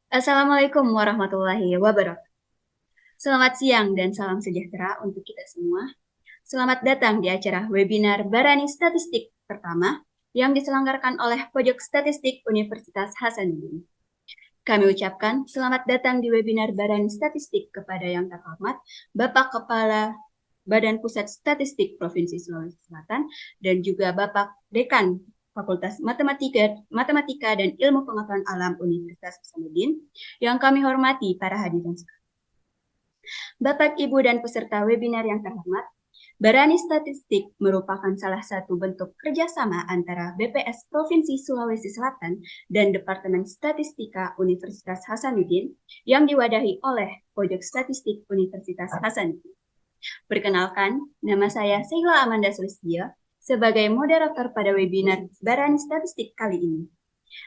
Assalamualaikum warahmatullahi wabarakatuh. Selamat siang dan salam sejahtera untuk kita semua. Selamat datang di acara webinar Barani Statistik pertama yang diselenggarakan oleh Pojok Statistik Universitas Hasanuddin. Kami ucapkan selamat datang di webinar Barani Statistik kepada yang terhormat Bapak Kepala Badan Pusat Statistik Provinsi Sulawesi Selatan dan juga Bapak Dekan Fakultas Matematika dan Ilmu Pengetahuan Alam Universitas Hasanuddin yang kami hormati para hadirin sekalian. Bapak, Ibu, dan peserta webinar yang terhormat, Barani Statistik merupakan salah satu bentuk kerjasama antara BPS Provinsi Sulawesi Selatan dan Departemen Statistika Universitas Hasanuddin yang diwadahi oleh Pojok Statistik Universitas Hasanuddin. Perkenalkan, nama saya Sheila Amanda Sulistyo sebagai moderator pada webinar Barani Statistik kali ini.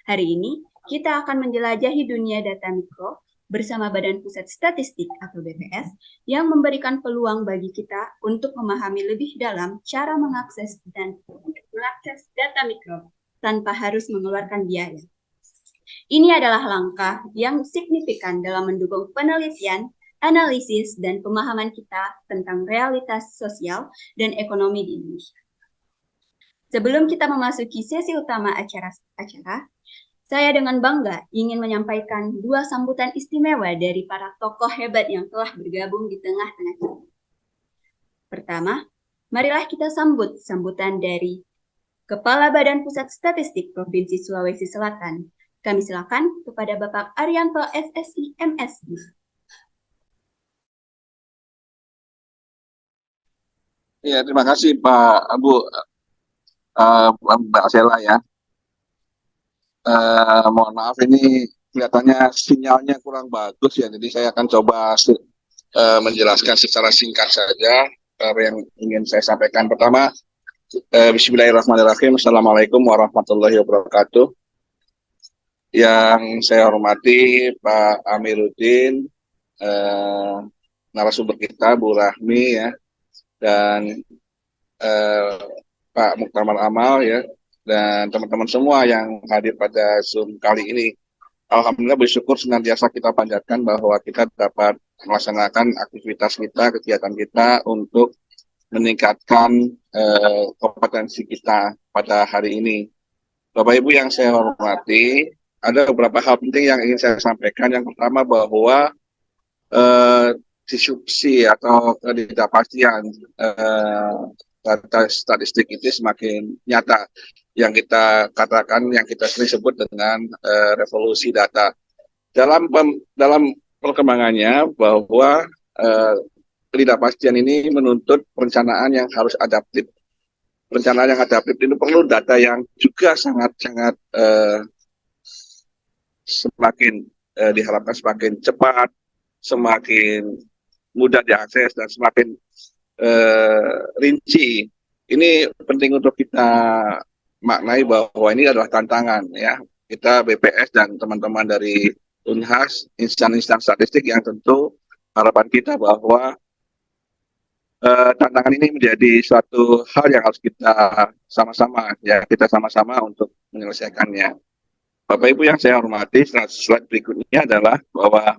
Hari ini, kita akan menjelajahi dunia data mikro bersama Badan Pusat Statistik atau BPS yang memberikan peluang bagi kita untuk memahami lebih dalam cara mengakses data mikro tanpa harus mengeluarkan biaya. Ini adalah langkah yang signifikan dalam mendukung penelitian, analisis, dan pemahaman kita tentang realitas sosial dan ekonomi di Indonesia. Sebelum kita memasuki sesi utama acara, saya dengan bangga ingin menyampaikan dua sambutan istimewa dari para tokoh hebat yang telah bergabung di tengah-tengah kita. Pertama, marilah kita sambut sambutan dari Kepala Badan Pusat Statistik Provinsi Sulawesi Selatan. Kami silakan kepada Bapak Arianto SSI MSI. Ya, terima kasih Pak Bu, Mbak Sela ya. Mohon maaf ini kelihatannya sinyalnya kurang bagus ya, jadi saya akan coba menjelaskan secara singkat saja apa yang ingin saya sampaikan. Pertama, Bismillahirrahmanirrahim. Assalamualaikum warahmatullahi wabarakatuh. Yang saya hormati Pak Amiruddin, narasumber kita Bu Rahmi ya, dan Pak Muktamar Amal ya, dan teman-teman semua yang hadir pada Zoom kali ini. Alhamdulillah bersyukur senantiasa kita panjatkan bahwa kita dapat melaksanakan aktivitas kita, kegiatan kita untuk meningkatkan kompetensi kita pada hari ini. Bapak Ibu yang saya hormati, ada beberapa hal penting yang ingin saya sampaikan. Yang pertama bahwa disrupsi atau ketidakpastian data statistik itu semakin nyata, yang kita katakan, yang kita sering sebut dengan revolusi data. Dalam perkembangannya bahwa ketidakpastian ini menuntut perencanaan yang harus adaptif. Perencanaan yang adaptif itu perlu data yang juga sangat-sangat semakin diharapkan semakin cepat, semakin mudah diakses, dan semakin rinci. Ini penting untuk kita maknai bahwa ini adalah tantangan ya. Kita BPS dan teman-teman dari Unhas, instansi statistik, yang tentu harapan kita bahwa tantangan ini menjadi suatu hal yang harus kita sama-sama ya, kita sama-sama untuk menyelesaikannya. Bapak Ibu yang saya hormati, slide berikutnya adalah bahwa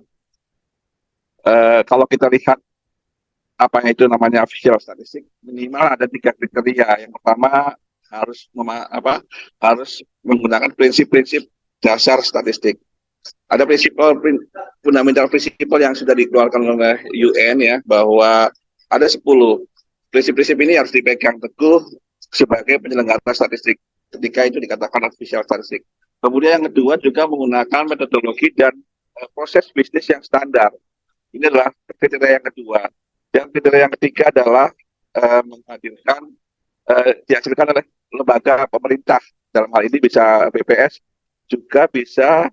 kalau kita lihat apa yang itu namanya visual statistik, minimal ada 3 kriteria. Yang pertama harus menggunakan prinsip-prinsip dasar statistik. Ada fundamental prinsipal yang sudah dikeluarkan oleh UN ya, bahwa ada 10 prinsip-prinsip ini harus dipegang teguh sebagai penyelenggara statistik ketika itu dikatakan official statistik. Kemudian yang kedua juga menggunakan metodologi dan proses bisnis yang standar. Ini adalah kriteria yang kedua. Yang kriteria yang ketiga adalah menghadirkan dihasilkan oleh lembaga pemerintah. Dalam hal ini bisa BPS, juga bisa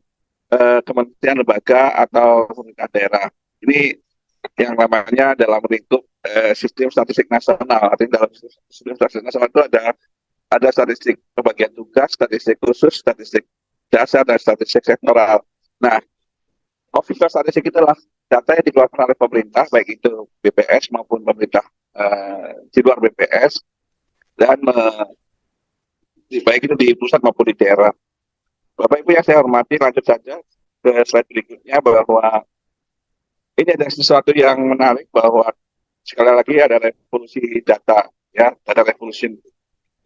kementerian, lembaga, atau pemerintah daerah. Ini yang namanya dalam lingkup sistem statistik nasional. Artinya dalam sistem statistik nasional itu ada statistik pembagian tugas, statistik khusus, statistik dasar, dan statistik sektoral. Nah, official statistik itulah data yang dikeluarkan oleh pemerintah, baik itu BPS maupun pemerintah di luar BPS, dan baik itu di pusat maupun di daerah. Bapak Ibu yang saya hormati, lanjut saja. ke slide berikutnya bahwa ini ada sesuatu yang menarik bahwa sekali lagi ada revolusi data, ya, data revolution.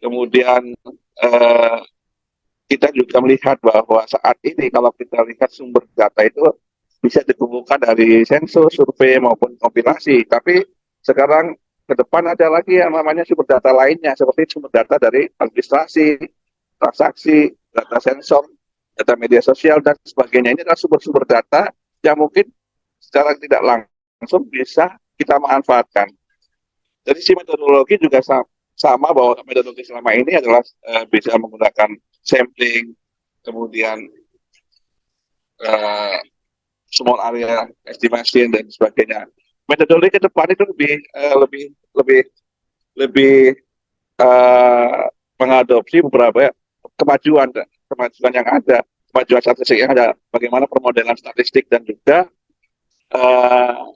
Kemudian eh, kita juga melihat bahwa saat ini kalau kita lihat sumber data itu bisa dikumpulkan dari sensus, survei maupun kompilasi. Tapi sekarang ke depan ada lagi yang namanya sumber data lainnya seperti sumber data dari administrasi, transaksi, data sensor, data media sosial dan sebagainya. Ini adalah sumber-sumber data yang mungkin secara tidak langsung bisa kita manfaatkan. Dari si metodologi juga sama bahwa metodologi selama ini adalah bisa menggunakan sampling, kemudian uh, small area estimation dan sebagainya. Metodologi ke depan itu lebih lebih mengadopsi beberapa kemajuan kemajuan yang ada, kemajuan statistik yang ada, bagaimana permodelan statistik dan juga uh,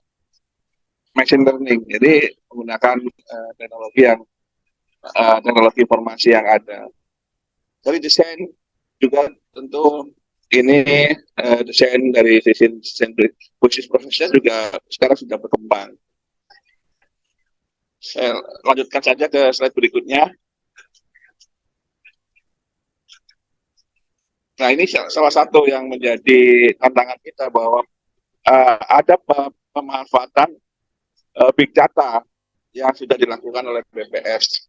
machine learning. Jadi menggunakan teknologi yang teknologi informasi yang ada. Dari desain juga tentu ini desain dari sisi desain khusus prosesnya juga sekarang sudah berkembang. Saya lanjutkan saja ke slide berikutnya. Nah, ini salah satu yang menjadi tantangan kita bahwa ada pemanfaatan big data yang sudah dilakukan oleh BPS.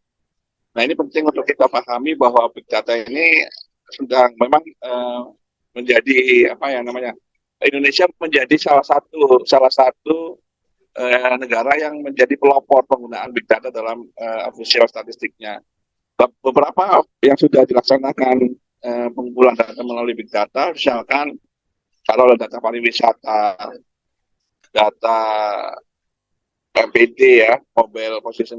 Nah, ini penting untuk kita pahami bahwa big data ini sedang memang menjadi apa ya namanya, Indonesia menjadi salah satu negara yang menjadi pelopor penggunaan big data dalam official statistiknya. Beberapa yang sudah dilaksanakan pengumpulan data melalui big data, misalkan kalau data pariwisata, data MPD ya, mobile position,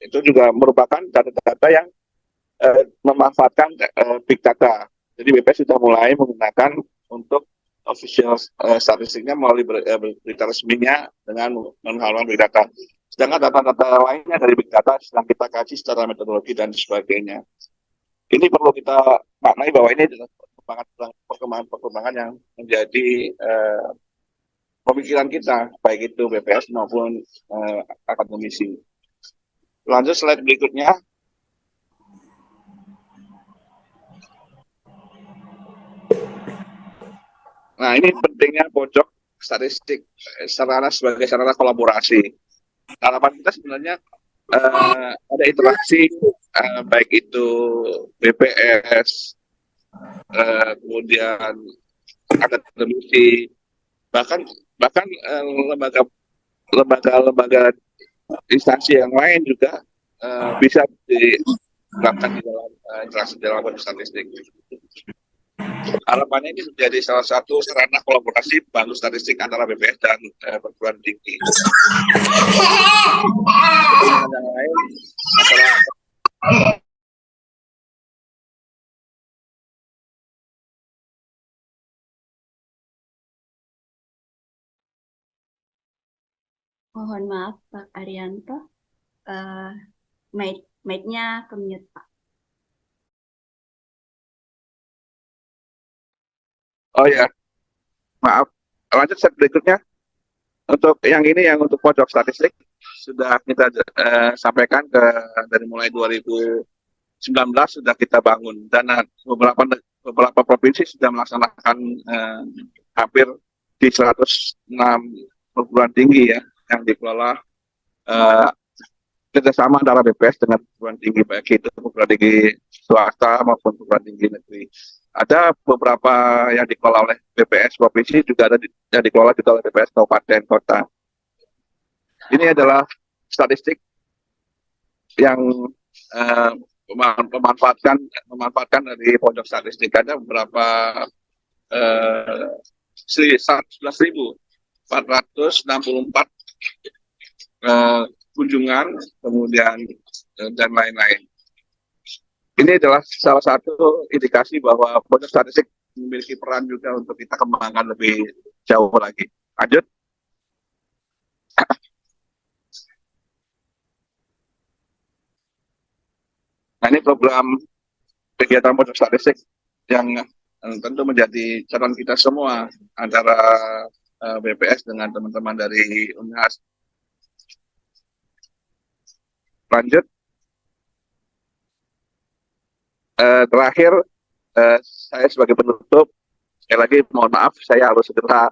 itu juga merupakan data-data yang memanfaatkan big data. Jadi BPS sudah mulai menggunakan untuk official statistiknya melalui berita resminya dengan menghalalkan big data. Sedangkan data-data lainnya dari big data sedang kita kaji secara metodologi dan sebagainya. Ini perlu kita maknai bahwa ini adalah perkembangan yang menjadi pemikiran kita, baik itu BPS maupun akademisi. Lanjut slide berikutnya. Nah, ini pentingnya pojok statistik sebagai sarana kolaborasi. Harapan kita sebenarnya ada interaksi baik itu BPS, kemudian akademisi, bahkan bahkan lembaga instansi yang lain juga bisa diterapkan di dalam interaksi dalam statistik. Harapannya ini menjadi salah satu sarana kolaborasi bangun statistik antara BPS dan perguruan tinggi. Yang lain antara Mohon maaf Pak Arianto, mic-nya ke-mute Pak. oh ya, maaf. Lanjut slide berikutnya. Untuk yang ini yang untuk pojok statistik sudah kita sampaikan dari mulai 2019 sudah kita bangun dan beberapa provinsi sudah melaksanakan hampir di 106 perguruan tinggi ya yang dikelola kerjasama antara BPS dengan perguruan tinggi, baik itu perguruan tinggi swasta maupun perguruan tinggi negeri. Ada beberapa yang dikelola oleh BPS provinsi, juga ada yang dikelola juga oleh BPS kabupaten kota. Ini adalah statistik yang memanfaatkan dari pojok statistik. Ada beberapa 11.464 kunjungan, kemudian dan lain-lain. Ini adalah salah satu indikasi bahwa pojok statistik memiliki peran juga untuk kita kembangkan lebih jauh lagi. Lanjut. Nah, ini program kegiatan pojok statistik yang tentu menjadi catatan kita semua antara BPS dengan teman-teman dari Unhas. Lanjut, terakhir saya sebagai penutup sekali lagi mohon maaf saya harus segera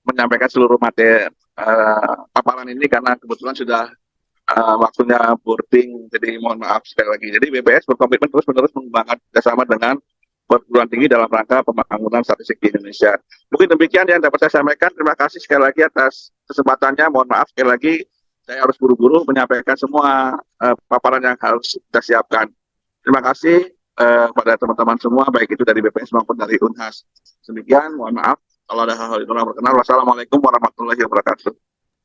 menyampaikan seluruh materi paparan ini karena kebetulan sudah waktunya boarding, jadi mohon maaf sekali lagi. Jadi BPS berkomitmen terus-menerus mengembangkan kerjasama dengan perguruan tinggi dalam rangka pembangunan statistik di Indonesia. Mungkin demikian yang dapat saya sampaikan. Terima kasih sekali lagi atas kesempatannya. Mohon maaf sekali lagi, saya harus buru-buru menyampaikan semua paparan yang harus kita siapkan. Terima kasih pada teman-teman semua, baik itu dari BPS maupun dari Unhas. Demikian, mohon maaf kalau ada hal-hal yang kurang berkenan. Wassalamualaikum warahmatullahi wabarakatuh.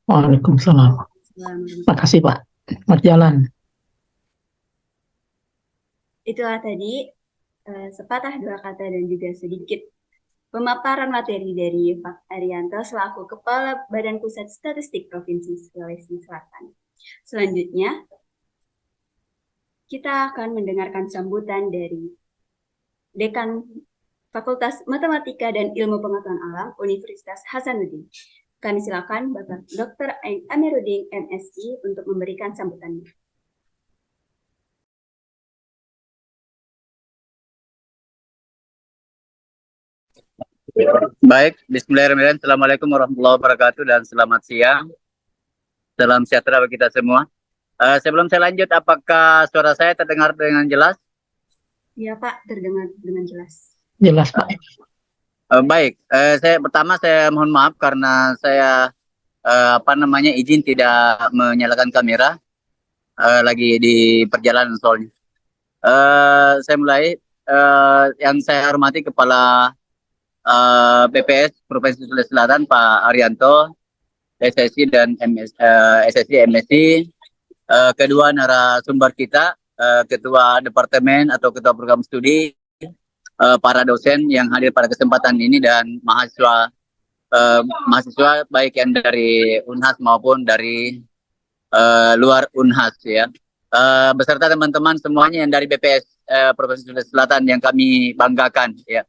Waalaikumsalam. Terima kasih Pak. Berjalan. Itulah tadi sepatah dua kata dan juga sedikit pemaparan materi dari Pak Arianto selaku Kepala Badan Pusat Statistik Provinsi Sulawesi Selatan. Selanjutnya, kita akan mendengarkan sambutan dari Dekan Fakultas Matematika dan Ilmu Pengetahuan Alam Universitas Hasanuddin. Kami silakan Bapak Dr. Amiruddin MSI untuk memberikan sambutannya. Baik, bismillahirrahmanirrahim. Assalamualaikum warahmatullahi wabarakatuh dan selamat siang. Salam sejahtera bagi kita semua. Sebelum saya lanjut, apakah suara saya terdengar dengan jelas? Ya Pak, terdengar dengan jelas. Jelas Pak. Baik, saya mohon maaf karena saya izin tidak menyalakan kamera lagi di perjalanan soalnya. Saya mulai. Yang saya hormati Kepala BPS Provinsi Sulawesi Selatan Pak Arianto, SSI dan SSI MSI, kedua narasumber kita, Ketua Departemen atau Ketua Program Studi, para dosen yang hadir pada kesempatan ini dan mahasiswa baik yang dari Unhas maupun dari luar Unhas ya, beserta teman-teman semuanya yang dari BPS Provinsi Sulawesi Selatan yang kami banggakan ya.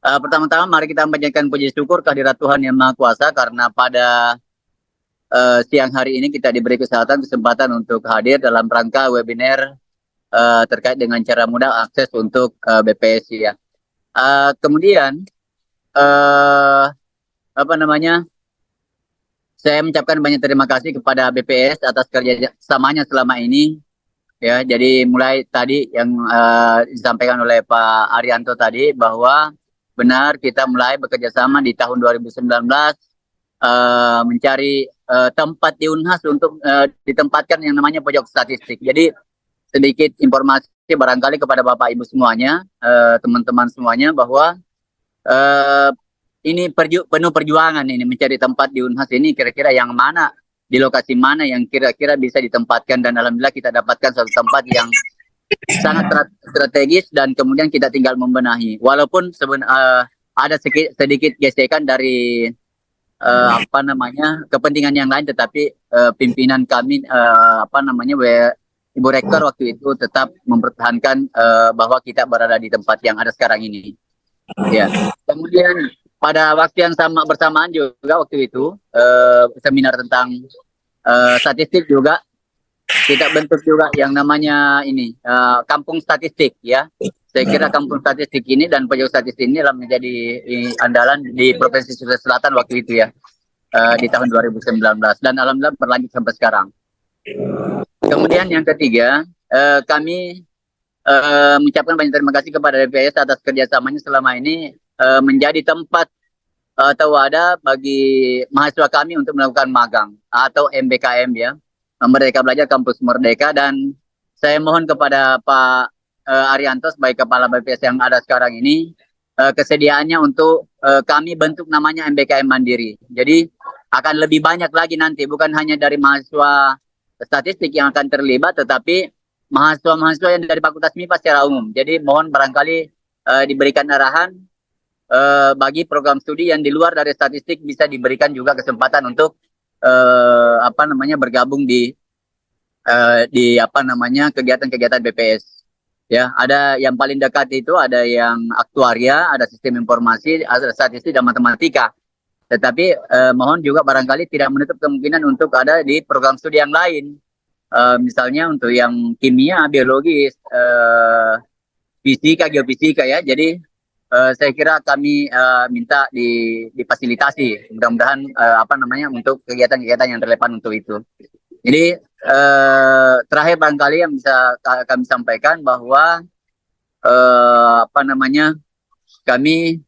Pertama-tama mari kita panjatkan puji syukur kehadirat Tuhan Yang Maha Kuasa karena pada siang hari ini kita diberi kesempatan untuk hadir dalam rangka webinar terkait dengan cara mudah akses untuk BPS ya. Kemudian saya mengucapkan banyak terima kasih kepada BPS atas kerjasamanya selama ini ya. Jadi mulai tadi yang disampaikan oleh Pak Arianto tadi bahwa benar kita mulai bekerja sama di tahun 2019 mencari tempat di Unhas untuk ditempatkan yang namanya pojok statistik. Jadi sedikit informasi barangkali kepada Bapak Ibu semuanya, teman-teman semuanya bahwa ini penuh perjuangan ini mencari tempat di Unhas ini kira-kira yang mana, di lokasi mana yang kira-kira bisa ditempatkan, dan alhamdulillah kita dapatkan suatu tempat yang sangat strategis dan kemudian kita tinggal membenahi. Walaupun ada sedikit gesekan dari kepentingan yang lain, tetapi pimpinan kami Ibu Rektor waktu itu tetap mempertahankan bahwa kita berada di tempat yang ada sekarang ini. Ya. Kemudian pada waktu yang bersamaan juga waktu itu seminar tentang statistik juga kita bentuk juga yang namanya ini kampung statistik ya. Saya kira kampung statistik ini dan pojok statistik ini adalah menjadi andalan di Provinsi Sulawesi Selatan waktu itu ya, di tahun 2019 dan alhamdulillah berlanjut sampai sekarang. Kemudian yang ketiga, kami mengucapkan banyak terima kasih kepada DPS atas kerjasamanya selama ini menjadi tempat atau wadah bagi mahasiswa kami untuk melakukan magang atau MBKM ya, Merdeka Belajar Kampus Merdeka. Dan saya mohon kepada Pak Arianto sebagai Kepala BPS yang ada sekarang ini, kesediaannya untuk kami bentuk namanya MBKM Mandiri. Jadi akan lebih banyak lagi nanti, bukan hanya dari mahasiswa statistik yang akan terlibat, tetapi mahasiswa-mahasiswa yang dari Fakultas MIPA secara umum. Jadi mohon barangkali diberikan arahan bagi program studi yang di luar dari statistik bisa diberikan juga kesempatan untuk bergabung di kegiatan-kegiatan BPS. Ya, ada yang paling dekat itu ada yang aktuaria, ada sistem informasi, ada statistik dan matematika. Tetapi mohon juga barangkali tidak menutup kemungkinan untuk ada di program studi yang lain. Misalnya untuk yang kimia, biologi, fisika, geofisika ya. Jadi saya kira kami minta difasilitasi. Mudah-mudahan apa namanya untuk kegiatan-kegiatan yang relevan untuk itu. Jadi terakhir barangkali yang bisa kami sampaikan bahwa apa namanya kami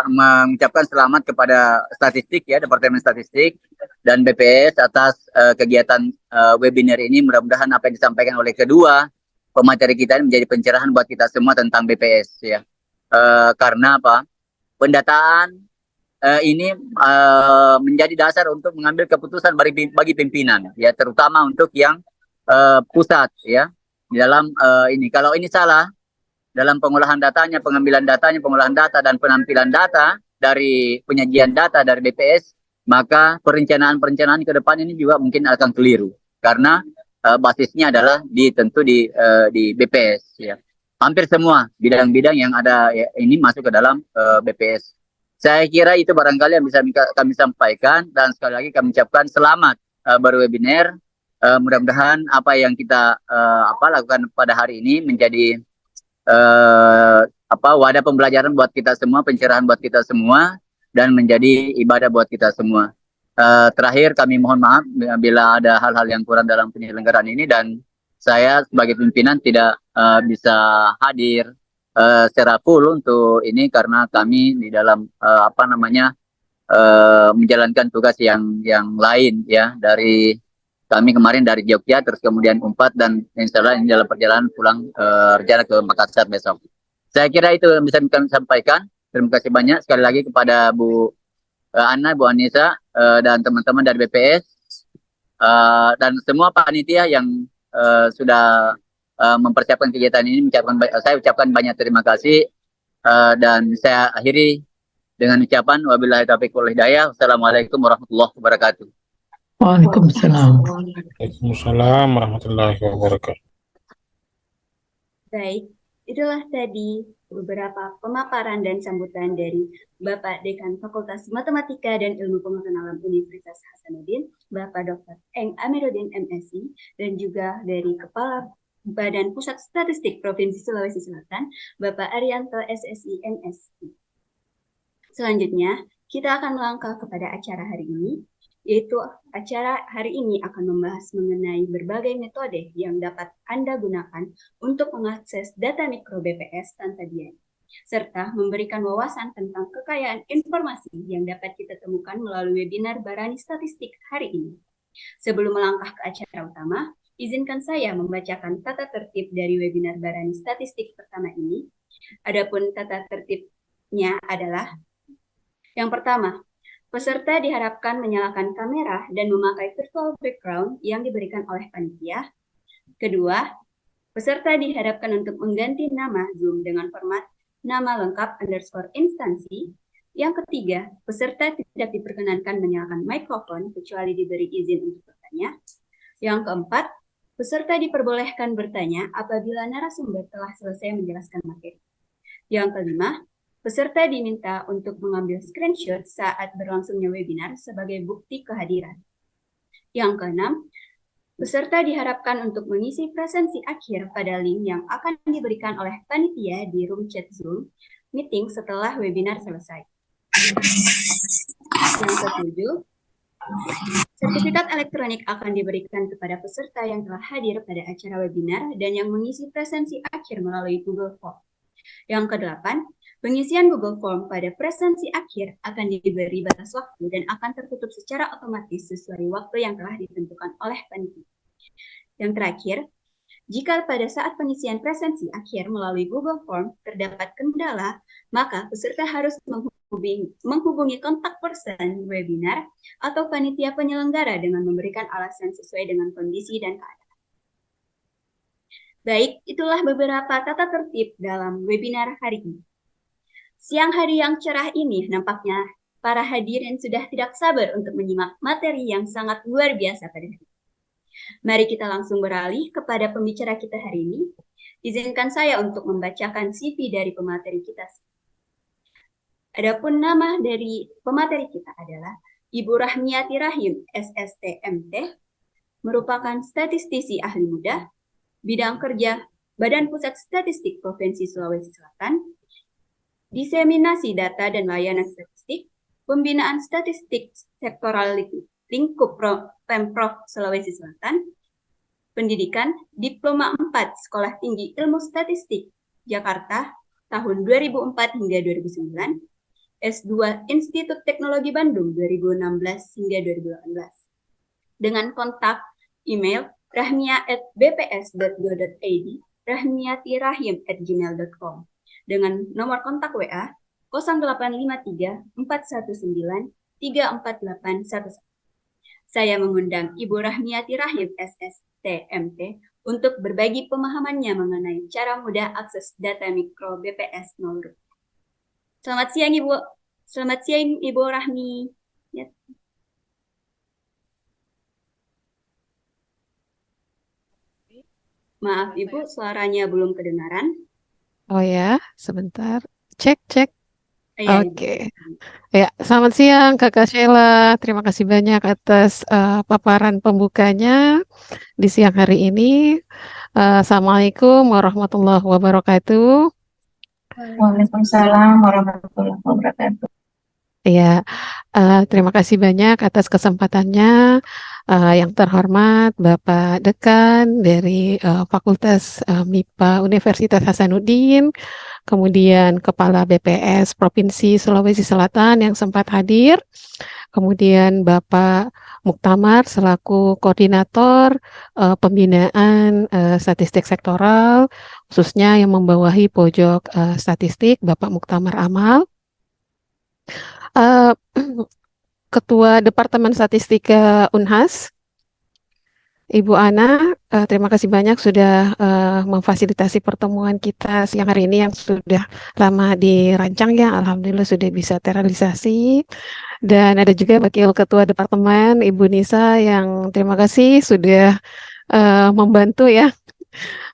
mengucapkan selamat kepada statistik ya Departemen Statistik dan BPS atas kegiatan webinar ini. Mudah-mudahan apa yang disampaikan oleh kedua pemateri kita ini menjadi pencerahan buat kita semua tentang BPS ya. Karena apa? Pendataan ini menjadi dasar untuk mengambil keputusan bagi pimpinan ya, terutama untuk yang pusat ya. Di dalam ini kalau ini salah dalam pengolahan datanya, pengambilan datanya, pengolahan data dan penampilan data dari penyajian data dari BPS, maka perencanaan-perencanaan ke depan ini juga mungkin akan keliru karena basisnya adalah tentu di BPS ya. Hampir semua bidang-bidang yang ada ya, ini masuk ke dalam BPS. Saya kira itu barangkali yang bisa kami sampaikan dan sekali lagi kami ucapkan selamat berwebinar. Mudah-mudahan apa yang kita lakukan pada hari ini menjadi wadah pembelajaran buat kita semua, pencerahan buat kita semua, dan menjadi ibadah buat kita semua. Terakhir kami mohon maaf bila ada hal-hal yang kurang dalam penyelenggaraan ini dan saya sebagai pimpinan tidak bisa hadir secara full untuk ini karena kami di dalam menjalankan tugas yang lain ya dari kami kemarin dari Jogja, terus kemudian Unpad dan insya Allah ini dalam perjalanan pulang rencana ke Makassar besok. Saya kira itu yang bisa kami sampaikan. Terima kasih banyak sekali lagi kepada Bu Ana, Bu Anissa, dan teman-teman dari BPS, dan semua panitia yang sudah mempersiapkan kegiatan ini. Saya ucapkan banyak terima kasih, dan saya akhiri dengan ucapan wabillahi taufiq wal hidayah. Wassalamualaikum warahmatullahi wabarakatuh. Waalaikumsalam. Waalaikumsalam warahmatullahi wabarakatuh. Baik, itulah tadi beberapa pemaparan dan sambutan dari Bapak Dekan Fakultas Matematika dan Ilmu Pengetahuan Alam Universitas Hasanuddin, Bapak Dr. Eng Amiruddin MSI, dan juga dari Kepala Badan Pusat Statistik Provinsi Sulawesi Selatan, Bapak Arianto SSI MSI. Selanjutnya, kita akan melangkah kepada acara hari ini, yaitu acara hari ini akan membahas mengenai berbagai metode yang dapat Anda gunakan untuk mengakses data mikro BPS tanpa biaya, serta memberikan wawasan tentang kekayaan informasi yang dapat kita temukan melalui webinar Barani Statistik hari ini. Sebelum melangkah ke acara utama, izinkan saya membacakan tata tertib dari webinar Barani Statistik pertama ini. Adapun tata tertibnya adalah yang pertama, peserta diharapkan menyalakan kamera dan memakai virtual background yang diberikan oleh panitia. Kedua, peserta diharapkan untuk mengganti nama Zoom dengan format nama lengkap _instansi. Yang ketiga, peserta tidak diperkenankan menyalakan mikrofon kecuali diberi izin untuk bertanya. Yang keempat, peserta diperbolehkan bertanya apabila narasumber telah selesai menjelaskan materi. Yang kelima, peserta diminta untuk mengambil screenshot saat berlangsungnya webinar sebagai bukti kehadiran. Yang keenam, peserta diharapkan untuk mengisi presensi akhir pada link yang akan diberikan oleh panitia di room chat Zoom meeting setelah webinar selesai. Yang ketujuh, sertifikat elektronik akan diberikan kepada peserta yang telah hadir pada acara webinar dan yang mengisi presensi akhir melalui Google Form. Yang kedelapan, pengisian Google Form pada presensi akhir akan diberi batas waktu dan akan tertutup secara otomatis sesuai waktu yang telah ditentukan oleh panitia. Yang terakhir, jika pada saat pengisian presensi akhir melalui Google Form terdapat kendala, maka peserta harus menghubungi kontak person webinar atau panitia penyelenggara dengan memberikan alasan sesuai dengan kondisi dan keadaan. Baik, itulah beberapa tata tertib dalam webinar hari ini. Siang hari yang cerah ini nampaknya para hadirin sudah tidak sabar untuk menyimak materi yang sangat luar biasa pada hari ini. Mari kita langsung beralih kepada pembicara kita hari ini. Izinkan saya untuk membacakan CV dari pemateri kita. Adapun nama dari pemateri kita adalah Ibu Rahmiati Rahim, SSTMT, merupakan statistisi ahli muda, bidang kerja Badan Pusat Statistik Provinsi Sulawesi Selatan, diseminasi data dan layanan statistik, pembinaan statistik sektoral lingkup Pemprov Sulawesi Selatan, pendidikan Diploma 4 Sekolah Tinggi Ilmu Statistik Jakarta tahun 2004 hingga 2009, S2 Institut Teknologi Bandung 2016 hingga 2018. Dengan kontak email rahmia@bps.go.id, rahmiatirahim@gmail.com. Dengan nomor kontak WA 0853 419 34811. Saya mengundang Ibu Rahmiati Rahim, SSTMT, untuk berbagi pemahamannya mengenai cara mudah akses data mikro BPS 0. Selamat siang, Ibu. Selamat siang, Ibu Rahmi. Ya. Maaf, Ibu, suaranya belum kedengaran. Oh ya, sebentar. Cek, cek. Iya, Oke. Ya, selamat siang Kakak Sheila. Terima kasih banyak atas paparan pembukanya di siang hari ini. Assalamualaikum warahmatullahi wabarakatuh. Waalaikumsalam warahmatullahi wabarakatuh. Ya, terima kasih banyak atas kesempatannya. Yang terhormat Bapak Dekan dari Fakultas MIPA Universitas Hasanuddin, kemudian Kepala BPS Provinsi Sulawesi Selatan yang sempat hadir, kemudian Bapak Muktamar selaku Koordinator Pembinaan Statistik Sektoral, khususnya yang membawahi pojok statistik Bapak Muktamar Amal, uh, Ketua Departemen Statistika Unhas, Ibu Ana, terima kasih banyak sudah memfasilitasi pertemuan kita siang hari ini yang sudah lama dirancang ya, alhamdulillah sudah bisa terrealisasi. Dan ada juga Wakil Ketua Departemen Ibu Nisa yang terima kasih sudah membantu ya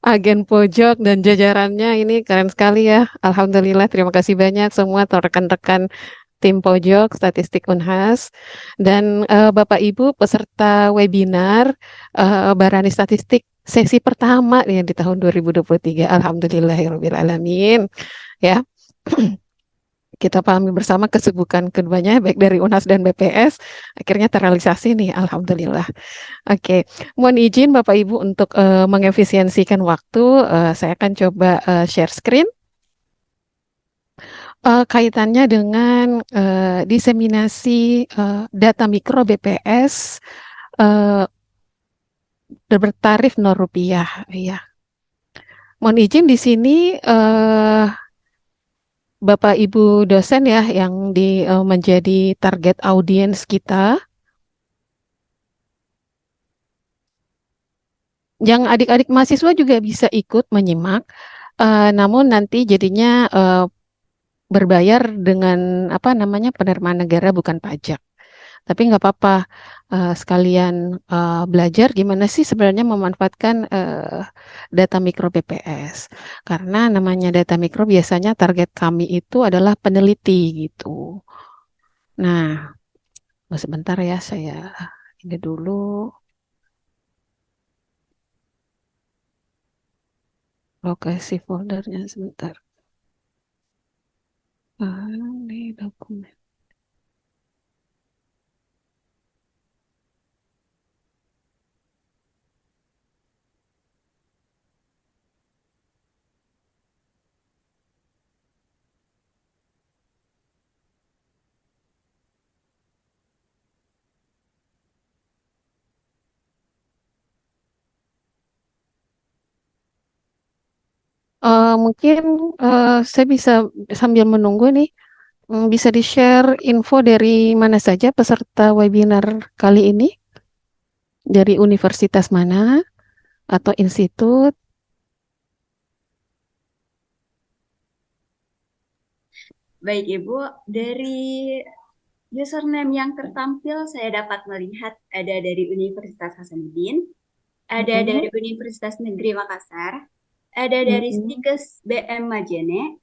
agen pojok dan jajarannya, ini keren sekali ya. Alhamdulillah, terima kasih banyak semua rekan-rekan tim pojok statistik Unhas dan Bapak Ibu peserta webinar Barani Statistik sesi pertama ya di tahun 2023. Alhamdulillahirabbil alamin ya. Kita pahami bersama kesibukan keduanya baik dari Unhas dan BPS akhirnya terrealisasi nih, alhamdulillah. Oke, mohon izin Bapak Ibu untuk mengefisiensikan waktu, saya akan coba share screen. Kaitannya dengan diseminasi data mikro BPS bertarif Rp0 ya. Mohon izin di sini Bapak Ibu dosen ya yang menjadi target audiens kita. Yang adik-adik mahasiswa juga bisa ikut menyimak, namun nanti jadinya berbayar dengan penerimaan negara bukan pajak. Tapi nggak apa-apa, sekalian belajar gimana sih sebenarnya memanfaatkan data mikro BPS. Karena namanya data mikro biasanya target kami itu adalah peneliti gitu. Nah, sebentar ya saya ini dulu. Lokasi foldernya sebentar. Ini dokumen. Mungkin saya bisa sambil menunggu nih, bisa di-share info dari mana saja peserta webinar kali ini? Dari universitas mana atau institut? Baik, Ibu. Dari username yang tertampil, saya dapat melihat ada dari Universitas Hasanuddin, ada Mhm. dari Universitas Negeri Makassar, ada dari Mhm. Stikes BM Majene,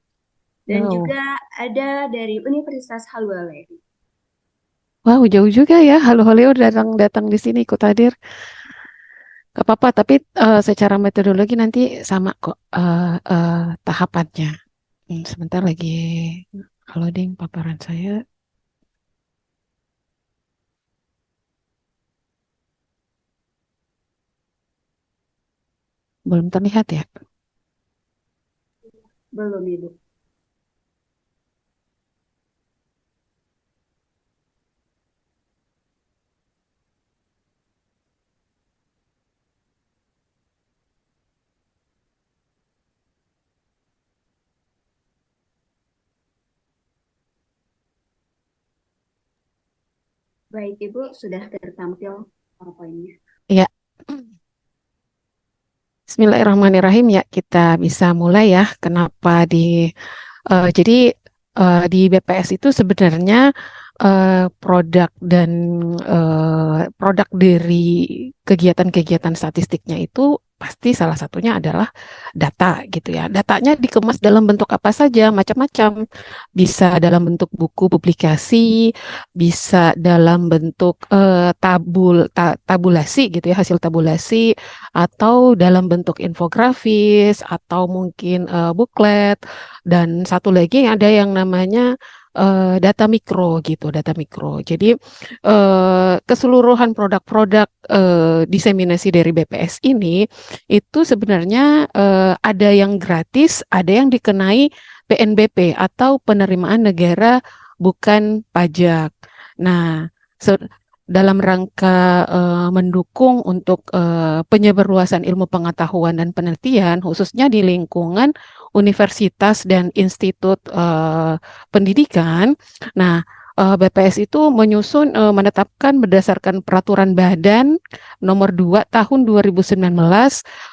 dan Wow. juga ada dari Universitas Halualeri. Wow, jauh juga ya. Halo Holeo datang di sini ikut hadir. Gak apa-apa, tapi secara metodologi nanti sama kok tahapannya. Sebentar lagi loading paparan saya. Belum terlihat ya? Belum, Ibu. Baik, Ibu, sudah tertampil PowerPoint-nya. Iya. Bismillahirrahmanirrahim ya, kita bisa mulai ya. Kenapa jadi di BPS itu sebenarnya produk dan produk dari kegiatan-kegiatan statistiknya itu pasti salah satunya adalah data gitu ya. Datanya dikemas dalam bentuk apa saja, macam-macam. Bisa dalam bentuk buku publikasi, bisa dalam bentuk tabulasi gitu ya, hasil tabulasi, atau dalam bentuk infografis, atau mungkin booklet, dan satu lagi ada yang namanya data mikro gitu, data mikro. Jadi keseluruhan produk-produk diseminasi dari BPS ini itu sebenarnya ada yang gratis, ada yang dikenai PNBP atau penerimaan negara bukan pajak. Nah, dalam rangka mendukung untuk penyebarluasan ilmu pengetahuan dan penelitian, khususnya di lingkungan universitas dan institut pendidikan. Nah, BPS itu menetapkan berdasarkan peraturan Badan nomor 2 tahun 2019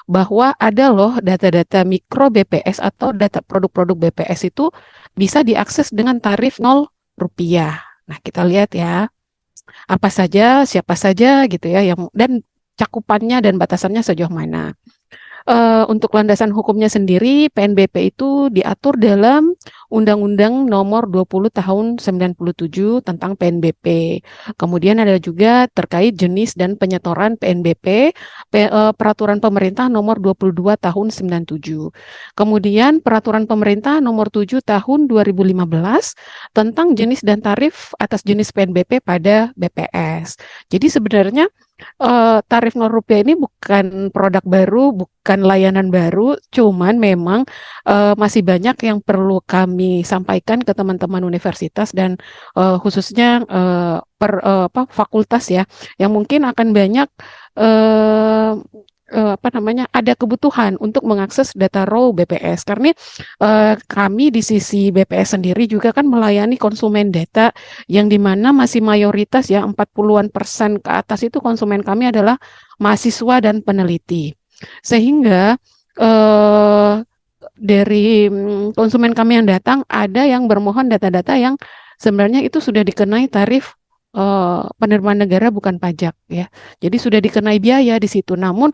bahwa ada loh data-data mikro BPS atau data produk-produk BPS itu bisa diakses dengan tarif 0 rupiah. Nah, kita lihat ya, apa saja, siapa saja gitu ya, dan cakupannya dan batasannya sejauh mana. Untuk landasan hukumnya sendiri, PNBP itu diatur dalam Undang-Undang Nomor 20 Tahun 97 tentang PNBP. Kemudian ada juga terkait jenis dan penyetoran PNBP, Peraturan Pemerintah Nomor 22 Tahun 97. Kemudian Peraturan Pemerintah Nomor 7 Tahun 2015 tentang jenis dan tarif atas jenis PNBP pada BPS. Jadi sebenarnya tarif 0 rupiah ini bukan produk baru, bukan layanan baru, cuman memang masih banyak yang perlu kami sampaikan ke teman-teman universitas dan khususnya fakultas ya, yang mungkin akan banyak ada kebutuhan untuk mengakses data raw BPS, karena kami di sisi BPS sendiri juga kan melayani konsumen data yang dimana masih mayoritas ya 40-an% ke atas itu konsumen kami adalah mahasiswa dan peneliti, sehingga dari konsumen kami yang datang ada yang bermohon data-data yang sebenarnya itu sudah dikenai tarif penerimaan negara bukan pajak ya. Jadi sudah dikenai biaya di situ. Namun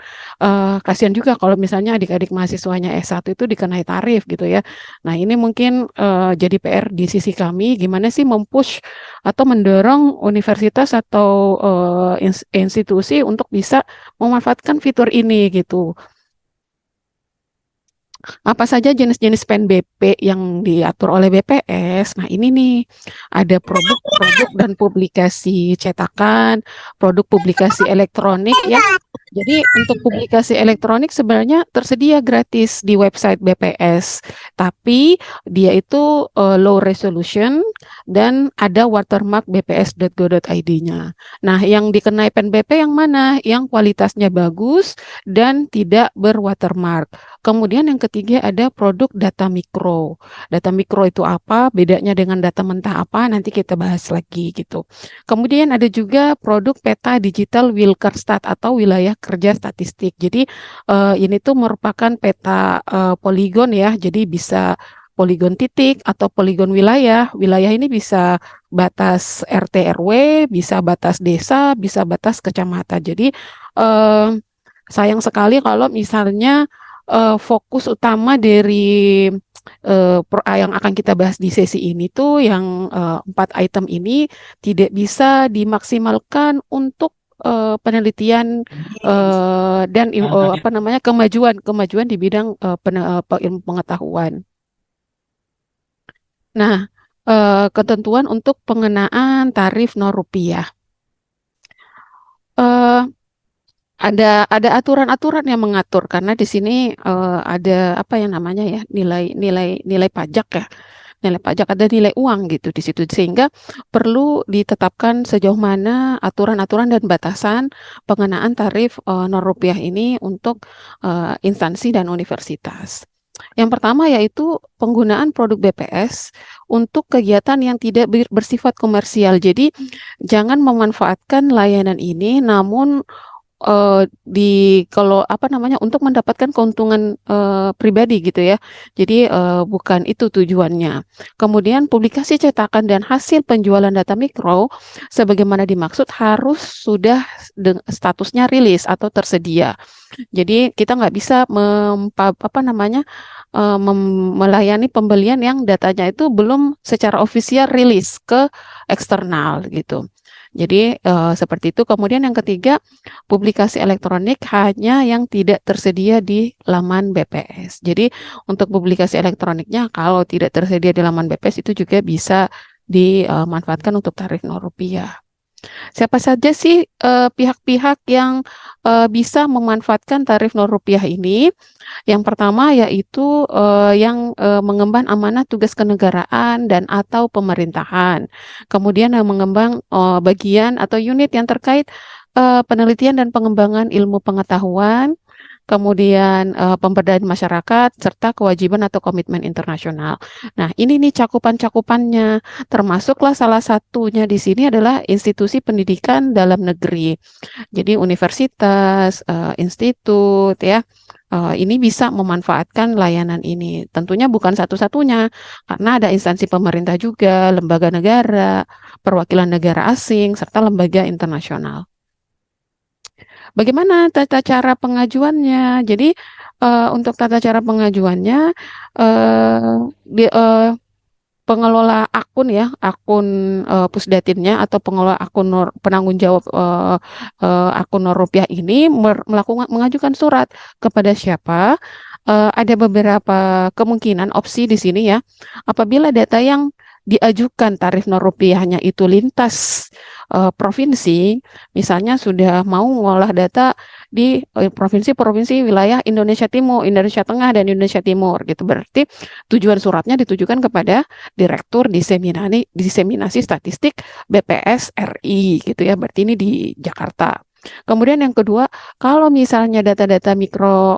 kasihan juga kalau misalnya adik-adik mahasiswanya S1 itu dikenai tarif gitu ya. Nah, ini mungkin jadi PR di sisi kami, gimana sih mempush atau mendorong universitas atau institusi untuk bisa memanfaatkan fitur ini gitu. Apa saja jenis-jenis PNBP yang diatur oleh BPS? Nah, ini nih, ada produk-produk dan publikasi cetakan, produk publikasi elektronik ya. Jadi untuk publikasi elektronik sebenarnya tersedia gratis di website BPS, tapi dia itu low resolution dan ada watermark bps.go.id-nya. Nah, yang dikenai PNBP yang mana? Yang kualitasnya bagus dan tidak berwatermark. Kemudian yang ketiga ada produk data mikro. Data mikro itu apa? Bedanya dengan data mentah apa? Nanti kita bahas lagi gitu. Kemudian ada juga produk peta digital Wilkerstat atau wilayah kerja statistik. Jadi ini tuh merupakan peta poligon ya. Jadi bisa poligon titik atau poligon wilayah. Wilayah ini bisa batas RT RW, bisa batas desa, bisa batas kecamatan. Jadi sayang sekali kalau misalnya fokus utama dari yang akan kita bahas di sesi ini tuh yang 4 item ini tidak bisa dimaksimalkan untuk penelitian dan kemajuan di bidang ilmu pengetahuan. Nah, ketentuan untuk pengenaan tarif non-rupiah. Ada aturan-aturan yang mengatur karena di sini ada apa yang namanya ya nilai pajak ya. Nilai pajak, ada nilai uang gitu di situ, sehingga perlu ditetapkan sejauh mana aturan-aturan dan batasan pengenaan tarif non-rupiah ini untuk instansi dan universitas. Yang pertama yaitu penggunaan produk BPS untuk kegiatan yang tidak bersifat komersial. Jadi jangan memanfaatkan layanan ini namun untuk mendapatkan keuntungan pribadi gitu ya. Jadi bukan itu tujuannya. Kemudian publikasi cetakan dan hasil penjualan data mikro sebagaimana dimaksud harus sudah statusnya rilis atau tersedia. Jadi kita nggak bisa melayani pembelian yang datanya itu belum secara ofisial rilis ke eksternal gitu. Jadi seperti itu. Kemudian yang ketiga, publikasi elektronik hanya yang tidak tersedia di laman BPS. Jadi untuk publikasi elektroniknya kalau tidak tersedia di laman BPS itu juga bisa dimanfaatkan untuk tarif non-rupiah. Siapa saja sih pihak-pihak yang bisa memanfaatkan tarif non-rupiah ini? Yang pertama yaitu yang mengemban amanah tugas kenegaraan dan atau pemerintahan. Kemudian yang mengemban bagian atau unit yang terkait penelitian dan pengembangan ilmu pengetahuan. Kemudian pemberdayaan masyarakat serta kewajiban atau komitmen internasional. Nah, ini nih cakupan-cakupannya. Termasuklah salah satunya di sini adalah institusi pendidikan dalam negeri. Jadi universitas, institut ya. Ini bisa memanfaatkan layanan ini. Tentunya bukan satu-satunya, karena ada instansi pemerintah juga, lembaga negara, perwakilan negara asing, serta lembaga internasional. Bagaimana tata cara pengajuannya? Jadi untuk tata cara pengajuannya pengelola akun ya, akun Pusdatinnya atau pengelola akun penanggung jawab akun non-rupiah ini mengajukan surat kepada siapa? Ada beberapa kemungkinan opsi di sini ya. Apabila data yang diajukan tarif non-rupiahnya itu lintas provinsi, misalnya sudah mau mengolah data di provinsi-provinsi wilayah Indonesia Timur, Indonesia Tengah, dan Indonesia Timur gitu. Berarti tujuan suratnya ditujukan kepada Direktur Diseminasi Statistik BPS RI gitu ya. Berarti ini di Jakarta. Kemudian yang kedua, kalau misalnya data-data mikro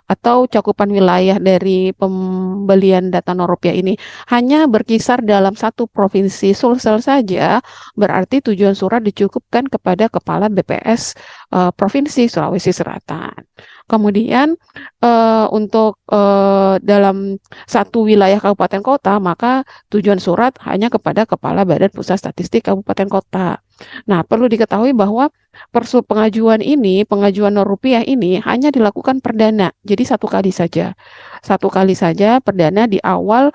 atau cakupan wilayah dari pembelian data non-rupiah ini hanya berkisar dalam satu provinsi Sulsel saja, berarti tujuan surat dicukupkan kepada Kepala BPS Provinsi Sulawesi Selatan. Kemudian untuk dalam satu wilayah kabupaten kota, maka tujuan surat hanya kepada Kepala Badan Pusat Statistik Kabupaten Kota. Nah, perlu diketahui bahwa pengajuan non-rupiah ini hanya dilakukan perdana, jadi satu kali saja perdana di awal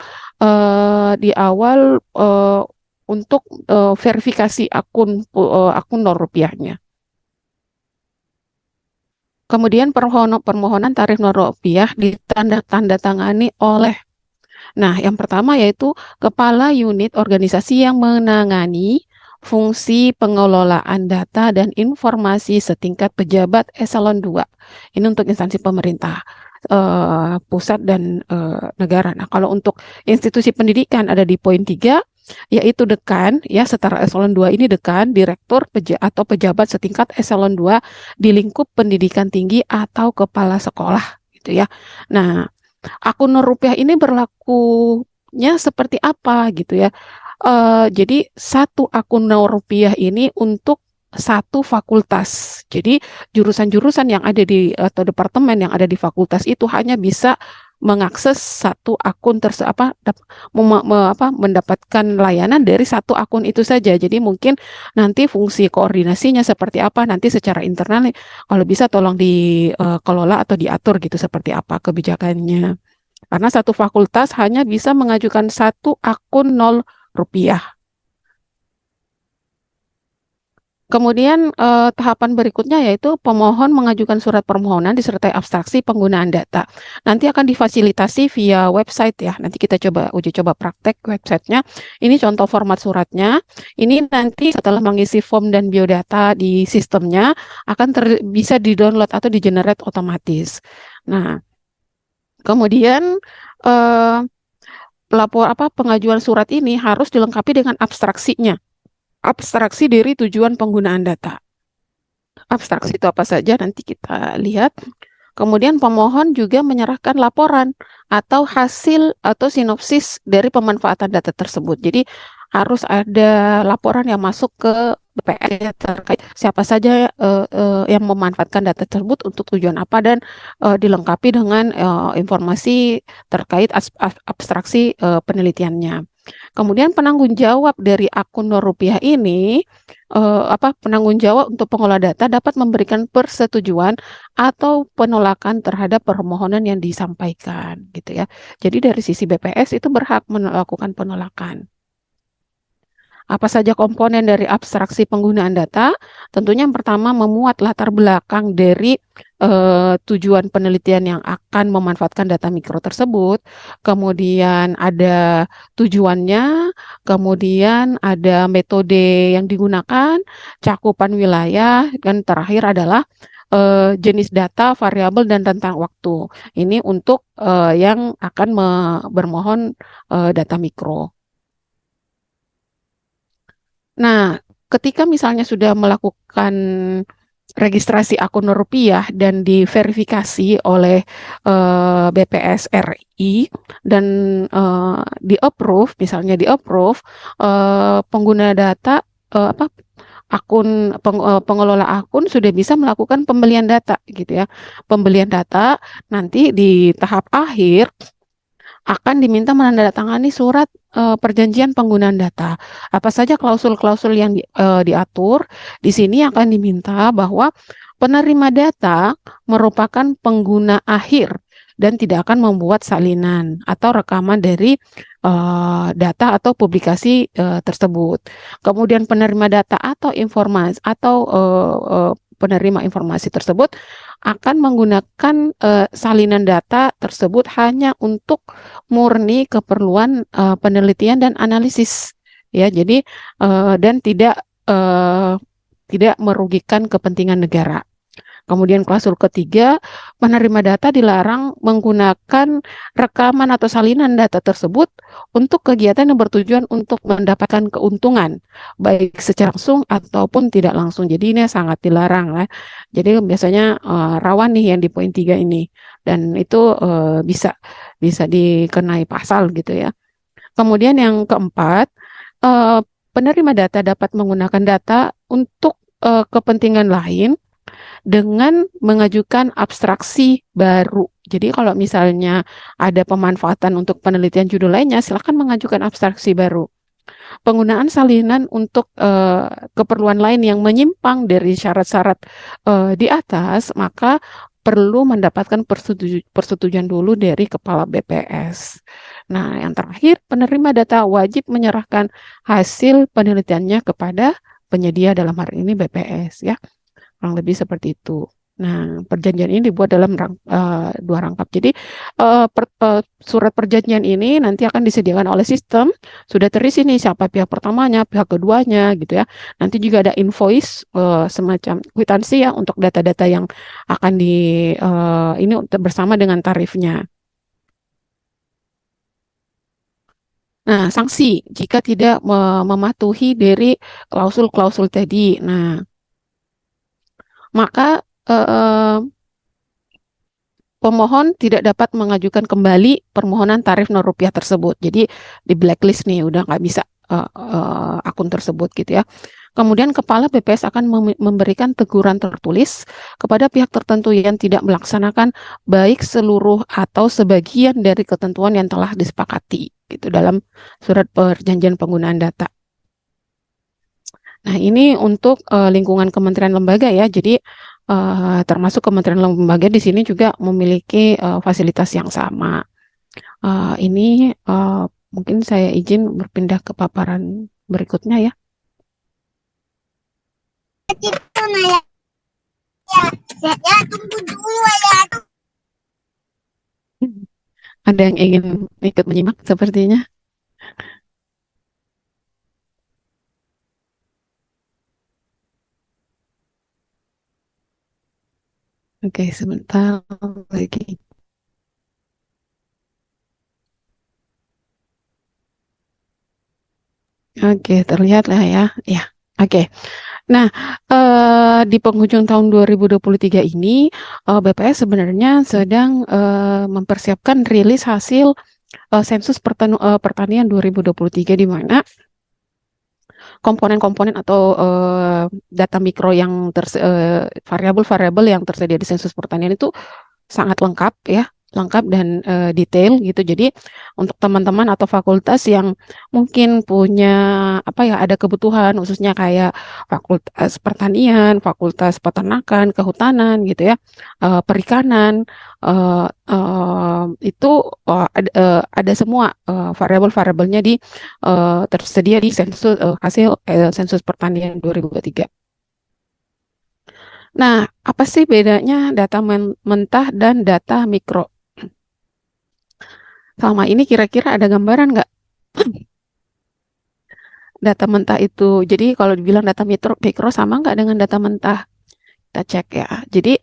untuk verifikasi akun non-rupiahnya. Kemudian permohonan tarif non-rupiah ditandatangani oleh, nah yang pertama yaitu Kepala Unit Organisasi yang menangani fungsi pengelolaan data dan informasi setingkat pejabat eselon 2. Ini untuk instansi pemerintah pusat dan negara. Nah, kalau untuk institusi pendidikan ada di poin 3, yaitu dekan ya, setara eselon 2 ini dekan, direktur atau pejabat setingkat eselon 2 di lingkup pendidikan tinggi atau kepala sekolah gitu ya. Nah, akun non-rupiah ini berlakunya seperti apa gitu ya. Jadi satu akun non-rupiah ini untuk satu fakultas. Jadi jurusan-jurusan yang ada di atau departemen yang ada di fakultas itu hanya bisa mengakses satu akun mendapatkan layanan dari satu akun itu saja. Jadi mungkin nanti fungsi koordinasinya seperti apa nanti secara internal kalau bisa tolong dikelola atau diatur gitu seperti apa kebijakannya. Karena satu fakultas hanya bisa mengajukan satu akun Rp0. Kemudian tahapan berikutnya yaitu pemohon mengajukan surat permohonan disertai abstraksi penggunaan data. Nanti akan difasilitasi via website ya. Nanti kita uji coba praktek websitenya. Ini contoh format suratnya. Ini nanti setelah mengisi form dan biodata di sistemnya akan bisa di-download atau di-generate otomatis. Nah, kemudian pengajuan surat ini harus dilengkapi dengan abstraksinya. Abstraksi dari tujuan penggunaan data. Abstraksi itu apa saja nanti kita lihat. Kemudian pemohon juga menyerahkan laporan atau hasil atau sinopsis dari pemanfaatan data tersebut. Jadi harus ada laporan yang masuk ke BPS terkait siapa saja yang memanfaatkan data tersebut untuk tujuan apa dan dilengkapi dengan informasi terkait abstraksi penelitiannya. Kemudian penanggung jawab dari akun Rp0 ini, penanggung jawab untuk pengolah data dapat memberikan persetujuan atau penolakan terhadap permohonan yang disampaikan, gitu ya. Jadi dari sisi BPS itu berhak melakukan penolakan. Apa saja komponen dari abstraksi penggunaan data? Tentunya yang pertama memuat latar belakang dari tujuan penelitian yang akan memanfaatkan data mikro tersebut, kemudian ada tujuannya, kemudian ada metode yang digunakan, cakupan wilayah, dan terakhir adalah jenis data, variabel, dan rentang waktu. Ini untuk yang akan bermohon data mikro. Nah, ketika misalnya sudah melakukan registrasi akun Rp0 dan diverifikasi oleh BPS RI dan di-approve, misalnya di-approve, pengguna data pengelola akun sudah bisa melakukan pembelian data gitu ya. Pembelian data nanti di tahap akhir akan diminta menandatangani surat perjanjian penggunaan data. Apa saja klausul-klausul yang diatur? Di sini akan diminta bahwa penerima data merupakan pengguna akhir dan tidak akan membuat salinan atau rekaman dari data atau publikasi tersebut. Kemudian penerima data atau informasi atau penerima informasi tersebut akan menggunakan salinan data tersebut hanya untuk murni keperluan penelitian dan analisis, ya. Jadi dan tidak merugikan kepentingan negara. Kemudian klausul ketiga, penerima data dilarang menggunakan rekaman atau salinan data tersebut untuk kegiatan yang bertujuan untuk mendapatkan keuntungan, baik secara langsung ataupun tidak langsung. Jadi ini sangat dilarang, ya. Jadi biasanya rawan nih yang di poin 3 ini, dan itu bisa dikenai pasal gitu ya. Kemudian yang keempat, penerima data dapat menggunakan data untuk kepentingan lain dengan mengajukan abstraksi baru. Jadi kalau misalnya ada pemanfaatan untuk penelitian judul lainnya, silakan mengajukan abstraksi baru. Penggunaan salinan untuk keperluan lain yang menyimpang dari syarat-syarat di atas, maka perlu mendapatkan persetujuan dulu dari Kepala BPS. Nah, yang terakhir, penerima data wajib menyerahkan hasil penelitiannya kepada penyedia, dalam hal ini BPS, ya. Kurang lebih seperti itu. Nah, perjanjian ini dibuat dalam 2 rangkap. Jadi, surat perjanjian ini nanti akan disediakan oleh sistem, sudah terisi nih siapa pihak pertamanya, pihak keduanya, gitu ya. Nanti juga ada invoice, semacam kwitansi ya, untuk data-data yang akan ini bersama dengan tarifnya. Nah, sanksi jika tidak mematuhi dari klausul-klausul tadi. Nah, maka pemohon tidak dapat mengajukan kembali permohonan tarif Rp0 tersebut. Jadi di blacklist nih, udah nggak bisa akun tersebut gitu ya. Kemudian Kepala BPS akan memberikan teguran tertulis kepada pihak tertentu yang tidak melaksanakan baik seluruh atau sebagian dari ketentuan yang telah disepakati gitu dalam surat perjanjian penggunaan data. Nah, ini untuk lingkungan kementerian lembaga ya. Jadi termasuk kementerian lembaga di sini juga memiliki fasilitas yang sama. Ini mungkin saya izin berpindah ke paparan berikutnya ya. Ada yang ingin ikut menyimak sepertinya? Oke, sebentar lagi. Oke, terlihat lah ya. Ya, oke. Nah, di penghujung tahun 2023 ini, BPS sebenarnya sedang mempersiapkan rilis hasil sensus pertanian 2023 di mana komponen-komponen atau data mikro yang variabel-variabel yang tersedia di sensus pertanian itu sangat lengkap ya, lengkap dan detail gitu. Jadi untuk teman-teman atau fakultas yang mungkin punya ada kebutuhan khususnya kayak fakultas pertanian, fakultas peternakan, kehutanan gitu ya, perikanan itu ada semua variabel-variabelnya tersedia di sensus hasil sensus pertanian 2023. Nah, apa sih bedanya data mentah dan data mikro? Selama ini kira-kira ada gambaran nggak? Data mentah itu, jadi kalau dibilang data mikro sama nggak dengan data mentah? Kita cek ya. Jadi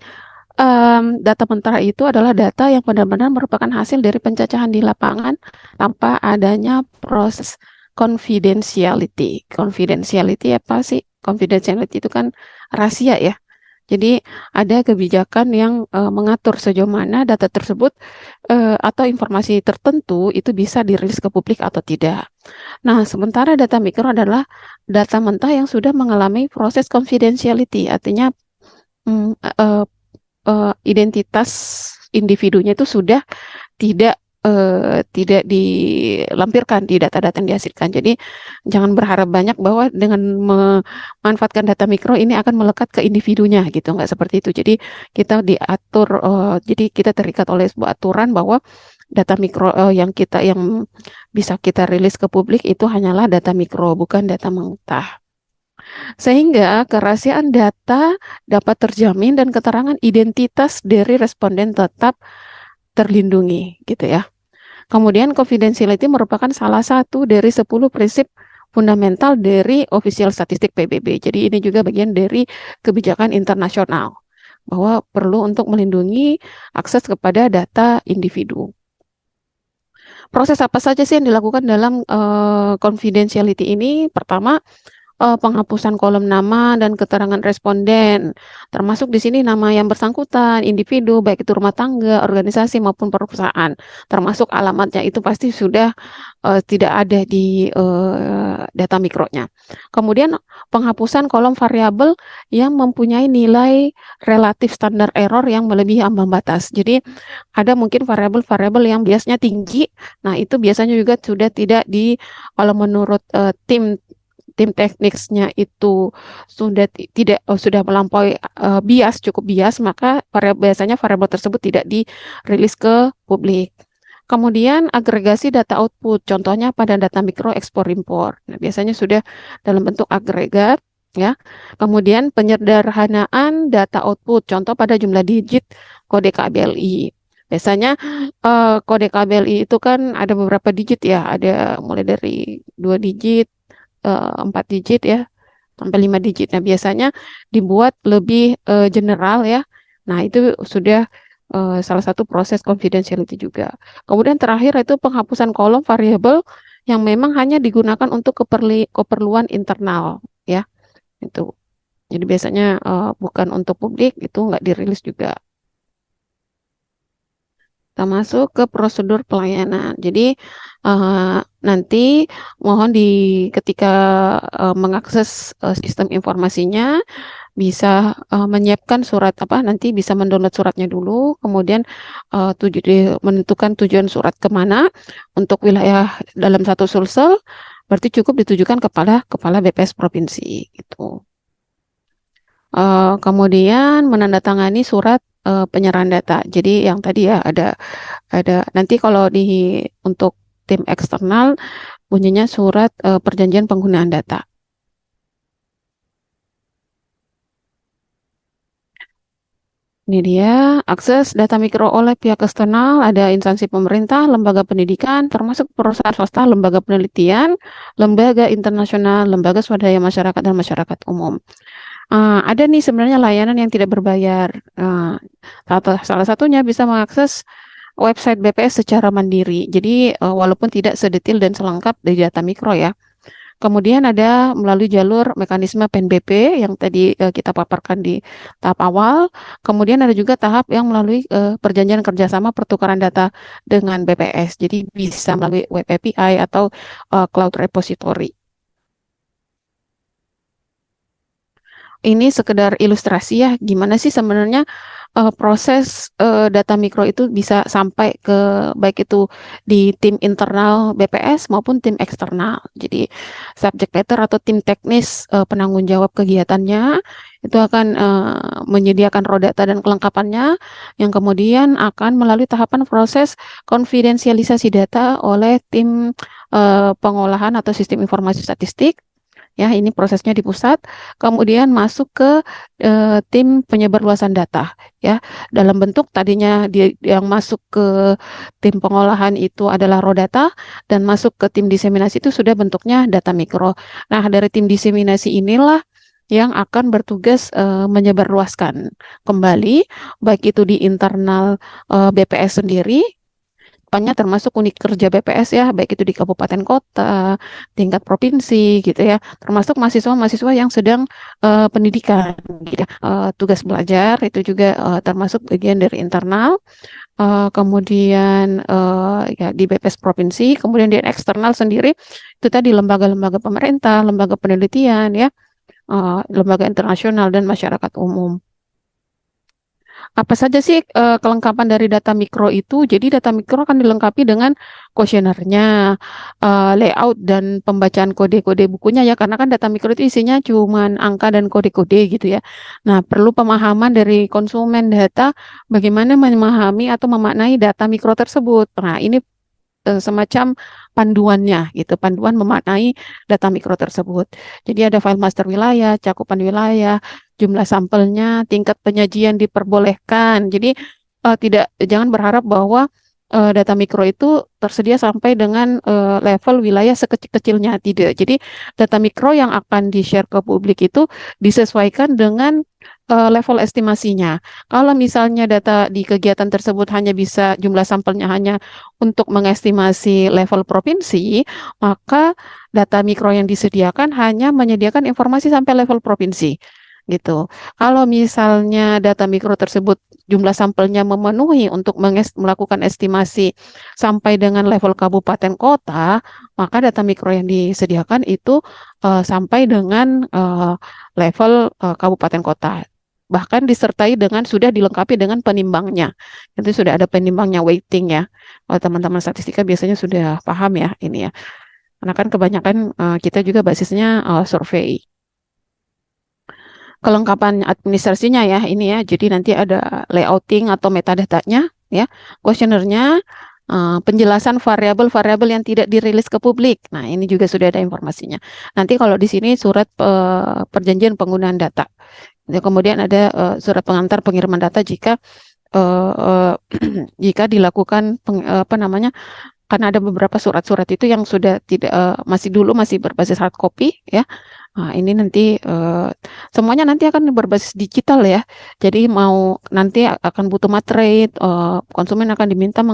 data mentah itu adalah data yang benar-benar merupakan hasil dari pencacahan di lapangan tanpa adanya proses confidentiality. Confidentiality apa sih? Confidentiality itu kan rahasia ya. Jadi ada kebijakan yang mengatur sejauh mana data tersebut atau informasi tertentu itu bisa dirilis ke publik atau tidak. Nah, sementara data mikro adalah data mentah yang sudah mengalami proses confidentiality, artinya identitas individunya itu sudah tidak dilampirkan di data-data yang dihasilkan. Jadi jangan berharap banyak bahwa dengan memanfaatkan data mikro ini akan melekat ke individunya gitu, nggak seperti itu. Jadi kita diatur, jadi kita terikat oleh sebuah aturan bahwa data mikro yang bisa kita rilis ke publik itu hanyalah data mikro, bukan data mentah. Sehingga kerahasiaan data dapat terjamin dan keterangan identitas dari responden tetap terlindungi gitu ya. Kemudian confidentiality merupakan salah satu dari 10 prinsip fundamental dari official statistik PBB. Jadi ini juga bagian dari kebijakan internasional bahwa perlu untuk melindungi akses kepada data individu. Proses apa saja sih yang dilakukan dalam confidentiality ini? Pertama, penghapusan kolom nama dan keterangan responden, termasuk di sini nama yang bersangkutan, individu, baik itu rumah tangga, organisasi maupun perusahaan, termasuk alamatnya itu pasti sudah tidak ada di data mikronya. Kemudian penghapusan kolom variabel yang mempunyai nilai relatif standar error yang melebihi ambang batas. Jadi ada mungkin variabel-variabel yang biasanya tinggi, nah itu biasanya juga sudah tidak kalau menurut tim teknisnya itu sudah melampaui cukup bias, maka biasanya variabel tersebut tidak dirilis ke publik. Kemudian agregasi data output, contohnya pada data mikro ekspor impor. Nah, biasanya sudah dalam bentuk agregat ya. Kemudian penyederhanaan data output, contoh pada jumlah digit kode KBLI. Biasanya kode KBLI itu kan ada beberapa digit ya, ada mulai dari 2 digit, 4 digit ya, sampai 5 digit. Nah, biasanya dibuat lebih general ya. Nah, itu sudah salah satu proses confidentiality juga. Kemudian terakhir itu penghapusan kolom variabel yang memang hanya digunakan untuk keperluan internal ya. Itu. Jadi biasanya bukan untuk publik, itu nggak dirilis juga. Kita masuk ke prosedur pelayanan. Jadi nanti mohon ketika mengakses sistem informasinya bisa menyiapkan surat nanti bisa mendownload suratnya dulu, kemudian menentukan tujuan surat kemana untuk wilayah dalam satu sulsel, berarti cukup ditujukan kepada kepala BPS provinsi gitu. Kemudian menandatangani surat penyerahan data. Jadi yang tadi ya ada nanti kalau untuk tim eksternal bunyinya surat perjanjian penggunaan data. Ini dia, akses data mikro oleh pihak eksternal, ada instansi pemerintah, lembaga pendidikan, termasuk perusahaan swasta, lembaga penelitian, lembaga internasional, lembaga swadaya masyarakat, dan masyarakat umum. Ada nih sebenarnya layanan yang tidak berbayar. Salah satunya bisa mengakses website BPS secara mandiri. Jadi walaupun tidak sedetail dan selengkap dari data mikro ya. Kemudian ada melalui jalur mekanisme PNBP yang tadi kita paparkan di tahap awal. Kemudian ada juga tahap yang melalui perjanjian kerjasama pertukaran data dengan BPS. Jadi bisa melalui web API atau cloud repository. Ini sekedar ilustrasi ya, gimana sih sebenarnya proses data mikro itu bisa sampai ke baik itu di tim internal BPS maupun tim eksternal. Jadi subject matter atau tim teknis penanggung jawab kegiatannya itu akan menyediakan raw data dan kelengkapannya yang kemudian akan melalui tahapan proses konfidensialisasi data oleh tim pengolahan atau sistem informasi statistik. Ya, ini prosesnya di pusat, kemudian masuk ke tim penyebarluasan data, ya, dalam bentuk tadinya yang masuk ke tim pengolahan itu adalah raw data, dan masuk ke tim diseminasi itu sudah bentuknya data mikro. Nah, dari tim diseminasi inilah yang akan bertugas menyebarluaskan kembali, baik itu di internal BPS sendiri, termasuk unit kerja BPS ya, baik itu di kabupaten kota, tingkat provinsi gitu ya, termasuk mahasiswa-mahasiswa yang sedang pendidikan gitu ya. Tugas belajar itu juga termasuk bagian dari internal. Kemudian ya di BPS provinsi, kemudian di eksternal sendiri itu tadi lembaga-lembaga pemerintah, lembaga penelitian ya, lembaga internasional dan masyarakat umum. Apa saja sih kelengkapan dari data mikro itu? Jadi data mikro akan dilengkapi dengan kuesionernya, layout dan pembacaan kode-kode bukunya ya, karena kan data mikro itu isinya cuma angka dan kode-kode gitu ya. Nah, perlu pemahaman dari konsumen data bagaimana memahami atau memaknai data mikro tersebut. Nah, ini semacam panduannya gitu, panduan memaknai data mikro tersebut. Jadi ada file master wilayah, cakupan wilayah, jumlah sampelnya, tingkat penyajian diperbolehkan. Jadi jangan berharap bahwa data mikro itu tersedia sampai dengan level wilayah sekecil-kecilnya, tidak. Jadi data mikro yang akan di-share ke publik itu disesuaikan dengan level estimasinya. Kalau misalnya data di kegiatan tersebut hanya bisa jumlah sampelnya hanya untuk mengestimasi level provinsi, maka data mikro yang disediakan hanya menyediakan informasi sampai level provinsi. Gitu. Kalau misalnya data mikro tersebut jumlah sampelnya memenuhi untuk melakukan estimasi sampai dengan level kabupaten kota, maka data mikro yang disediakan itu sampai dengan level kabupaten kota. Bahkan disertai dengan sudah dilengkapi dengan penimbangnya. Itu sudah ada penimbangnya, weighting ya. Kalau teman-teman statistika biasanya sudah paham ya ini ya. Karena kan kebanyakan kita juga basisnya survei. Kelengkapan administrasinya ya ini ya. Jadi nanti ada layouting atau metadatanya ya, kuesionernya, penjelasan variabel-variabel yang tidak dirilis ke publik. Nah, ini juga sudah ada informasinya. Nanti kalau di sini surat perjanjian penggunaan data. Kemudian ada surat pengantar pengiriman data jika jika dilakukan karena ada beberapa surat-surat itu yang sudah tidak masih berbasis hard copy ya. Nah, ini nanti semuanya nanti akan berbasis digital ya. Jadi nanti akan butuh materai, konsumen akan diminta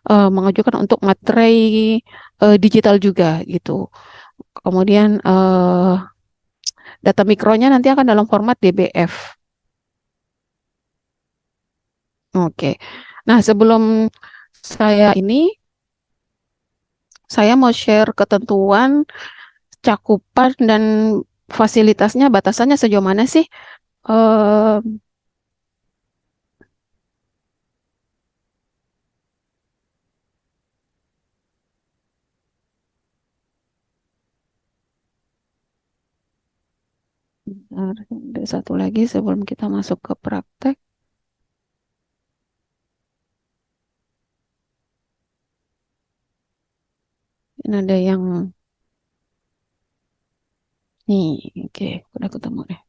mengajukan untuk materai digital juga gitu. Kemudian data mikronya nanti akan dalam format DBF. Oke. Nah, sebelum saya mau share ketentuan, cakupan dan fasilitasnya, batasannya sejauh mana sih? Eh, Bentar, ada satu lagi sebelum kita masuk ke praktek. Ini ada yang nih, oke, udah ketemu deh.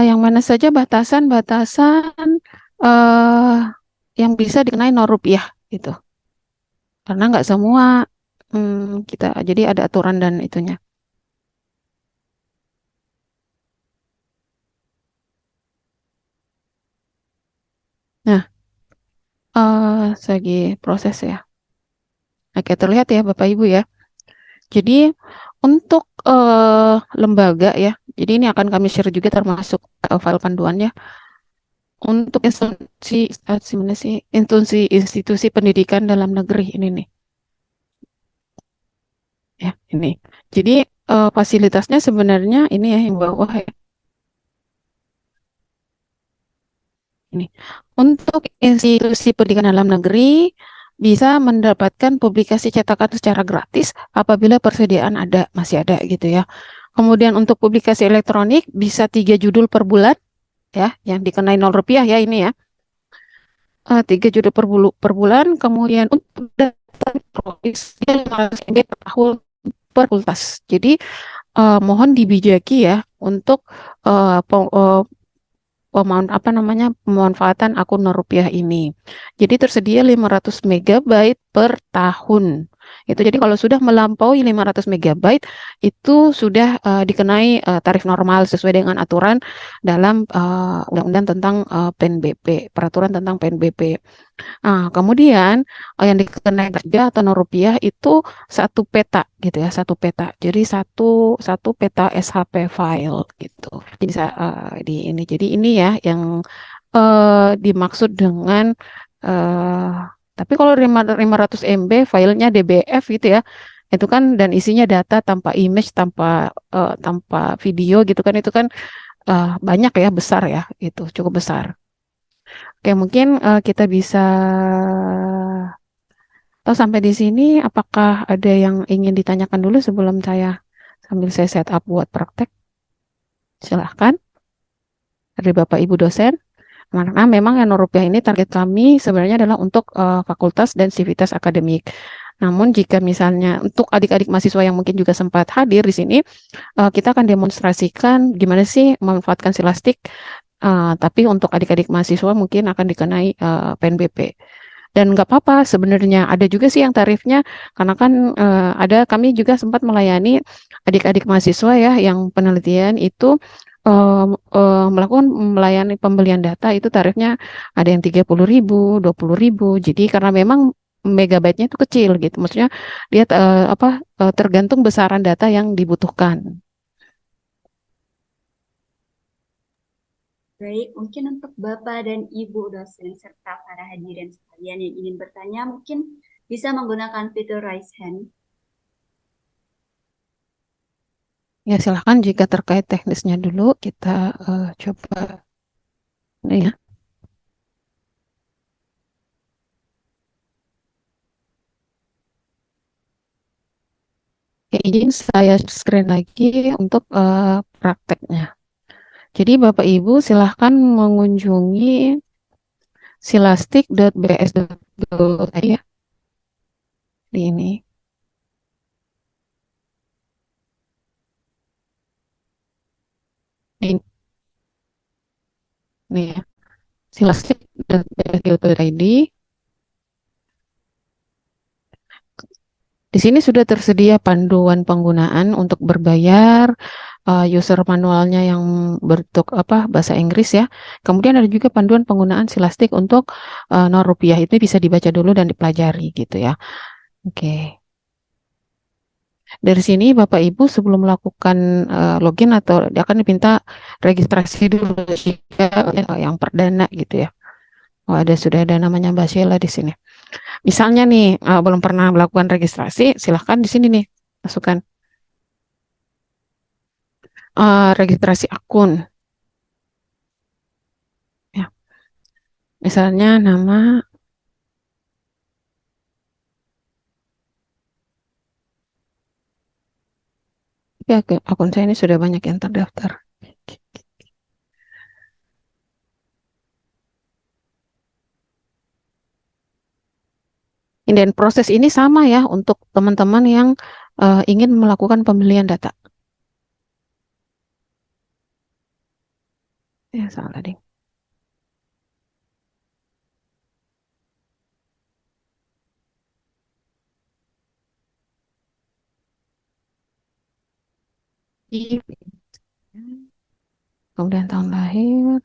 Yang mana saja batasan-batasan eh yang bisa dikenai nol rupiah gitu. Karena nggak semua kita, jadi ada aturan dan itunya. Nah, lagi proses ya. Oke, terlihat ya Bapak Ibu ya. Jadi untuk lembaga ya, jadi ini akan kami share juga termasuk file panduannya. Untuk institusi pendidikan dalam negeri ini nih. Ya, ini. Jadi fasilitasnya sebenarnya ini ya yang bawah ya. Ini. Untuk institusi pendidikan dalam negeri bisa mendapatkan publikasi cetakan secara gratis apabila persediaan masih ada gitu ya. Kemudian untuk publikasi elektronik bisa 3 judul per bulan ya, yang dikenai 0 rupiah ya ini ya. 3 judul per bulan, kemudian untuk data elektronik 500 MB per tahun per fakultas. Jadi mohon dibijaki ya untuk pemanfaatan akun rupiah ini. Jadi tersedia 500 MB per tahun. Itu jadi kalau sudah melampaui 500 MB itu sudah dikenai tarif normal sesuai dengan aturan dalam Undang-Undang tentang PNBP, peraturan tentang PNBP. Kemudian yang dikenai pajak atau rupiah itu 1 peta gitu ya, 1 peta. Jadi satu peta SHP file gitu. Jadi jadi ini ya yang dimaksud dengan tapi kalau 500 MB filenya DBF gitu ya. Itu kan dan isinya data tanpa image, tanpa video gitu kan, itu kan banyak ya, besar ya, itu cukup besar. Oke, mungkin kita bisa sampai di sini. Apakah ada yang ingin ditanyakan dulu sebelum sambil saya set up buat praktek? Silahkan dari Bapak Ibu dosen. Karena memang yang rupiah ini target kami sebenarnya adalah untuk fakultas dan sivitas akademik. Namun jika misalnya untuk adik-adik mahasiswa yang mungkin juga sempat hadir di sini, kita akan demonstrasikan gimana sih memanfaatkan silastik. Tapi untuk adik-adik mahasiswa mungkin akan dikenai PNBP. Dan nggak apa-apa sebenarnya, ada juga sih yang tarifnya, karena kan kami juga sempat melayani adik-adik mahasiswa ya yang penelitian itu melakukan melayani pembelian data itu tarifnya ada yang 30.000, 20.000. Jadi karena memang megabyte-nya itu kecil gitu, maksudnya dia tergantung besaran data yang dibutuhkan. Baik, mungkin untuk Bapak dan Ibu dosen serta para hadirin sekalian yang ingin bertanya mungkin bisa menggunakan fitur raise hand. Ya, silahkan jika terkait teknisnya dulu kita coba ini ya. Oke, izin saya screen lagi untuk prakteknya. Jadi Bapak Ibu silahkan mengunjungi silastik.bs.go ya. Di ini. Ini ya. Silastik.bs.go.id. Di sini sudah tersedia panduan penggunaan untuk berbayar, user manualnya yang berbentuk bahasa Inggris ya. Kemudian ada juga panduan penggunaan silastik untuk nol rupiah, itu bisa dibaca dulu dan dipelajari gitu ya. Oke. Dari sini Bapak Ibu sebelum melakukan login atau dia akan diminta registrasi dulu jika yang perdana gitu ya. Oh, sudah ada namanya Mbak Sheila di sini. Misalnya nih, belum pernah melakukan registrasi, silahkan di sini nih, masukkan registrasi akun. Ya. Misalnya nama, ya akun saya ini sudah banyak yang terdaftar. Dan proses ini sama ya untuk teman-teman yang ingin melakukan pembelian data. Ya, salah deh. Kemudian tahun lahir,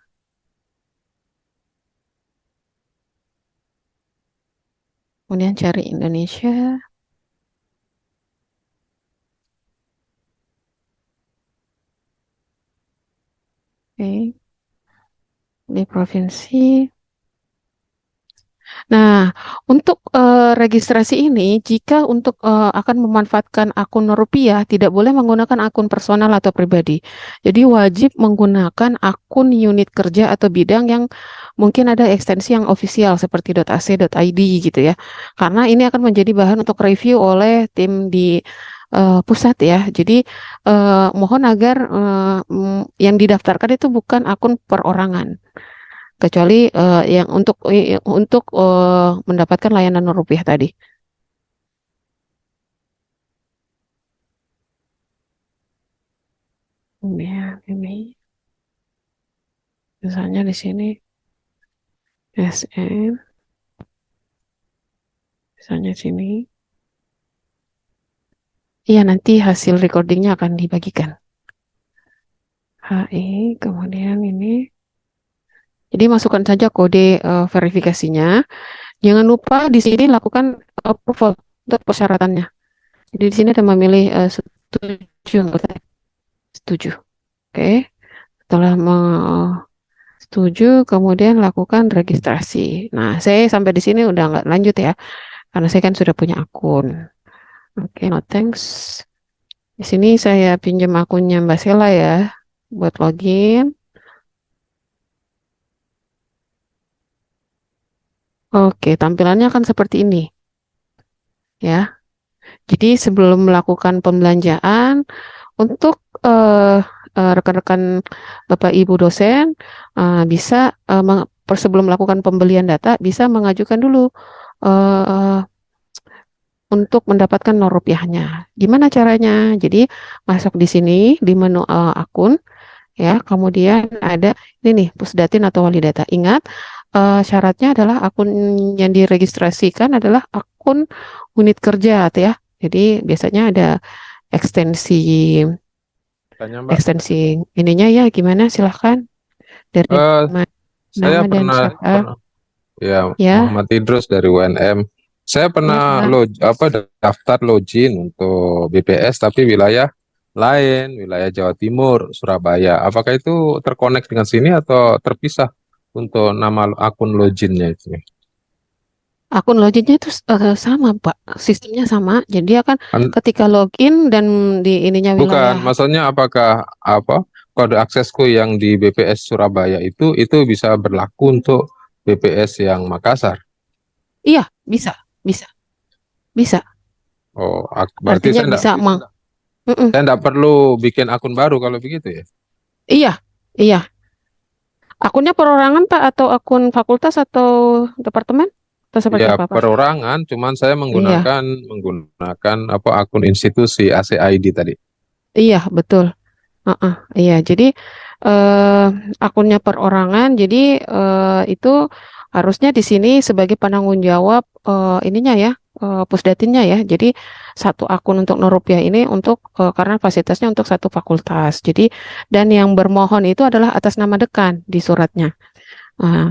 kemudian cari Indonesia. Oke, di provinsi. Nah, untuk registrasi ini, jika untuk akan memanfaatkan akun rupiah, tidak boleh menggunakan akun personal atau pribadi. Jadi wajib menggunakan akun unit kerja atau bidang yang mungkin ada ekstensi yang ofisial seperti .ac.id gitu ya. Karena ini akan menjadi bahan untuk review oleh tim di pusat ya. Jadi mohon agar yang didaftarkan itu bukan akun perorangan, kecuali yang untuk mendapatkan layanan rupiah tadi. Ya, ini misalnya di sini SM, misalnya sini. Iya, nanti hasil recordingnya akan dibagikan. HI, kemudian ini. Jadi masukkan saja kode verifikasinya. Jangan lupa di sini lakukan approval untuk persyaratannya. Jadi di sini ada memilih setuju, setuju. Oke. Setelah setuju, kemudian lakukan registrasi. Nah, saya sampai di sini udah nggak lanjut ya, karena saya kan sudah punya akun. Oke, no thanks. Di sini saya pinjam akunnya Mbak Sela ya, buat login. Oke, tampilannya akan seperti ini. Ya. Jadi sebelum melakukan pembelanjaan, untuk rekan-rekan Bapak Ibu dosen bisa sebelum melakukan pembelian data bisa mengajukan dulu untuk mendapatkan nor rupiahnya. Gimana caranya? Jadi masuk di sini di menu akun ya, kemudian ada ini nih Pusdatin atau Wali Data. Ingat syaratnya adalah akun yang diregistrasikan adalah akun unit kerja ya. Jadi biasanya ada ekstensi Tanya Mbak, ekstensi ininya ya gimana, silahkan dari saya nama dan siapa ya ya. Muhammad Idrus dari UNM. Saya pernah daftar login untuk BPS tapi wilayah lain, wilayah Jawa Timur, Surabaya. Apakah itu terkonek dengan sini atau terpisah untuk nama akun loginnya itu? Akun loginnya itu sama Pak, sistemnya sama. Jadi akan Kan- ketika login dan di ininya Bukan, wilayah. maksudnya apakah kode aksesku yang di BPS Surabaya itu bisa berlaku untuk BPS yang Makassar? Iya, bisa, bisa, bisa. Oh, berarti Artinya bisa saya enggak perlu bikin akun baru kalau begitu ya? Iya, iya. Akunnya perorangan Pak atau akun fakultas atau departemen atau seperti Ya, apa Pak? perorangan, cuman saya Iya, menggunakan akun institusi ACID tadi. iya betul. Iya, jadi akunnya perorangan, jadi itu harusnya di sini sebagai penanggung jawab ininya ya, pusdatinnya ya. Jadi satu akun untuk Norupiah ini untuk karena fasilitasnya untuk satu fakultas. Jadi dan yang bermohon itu adalah atas nama dekan di suratnya.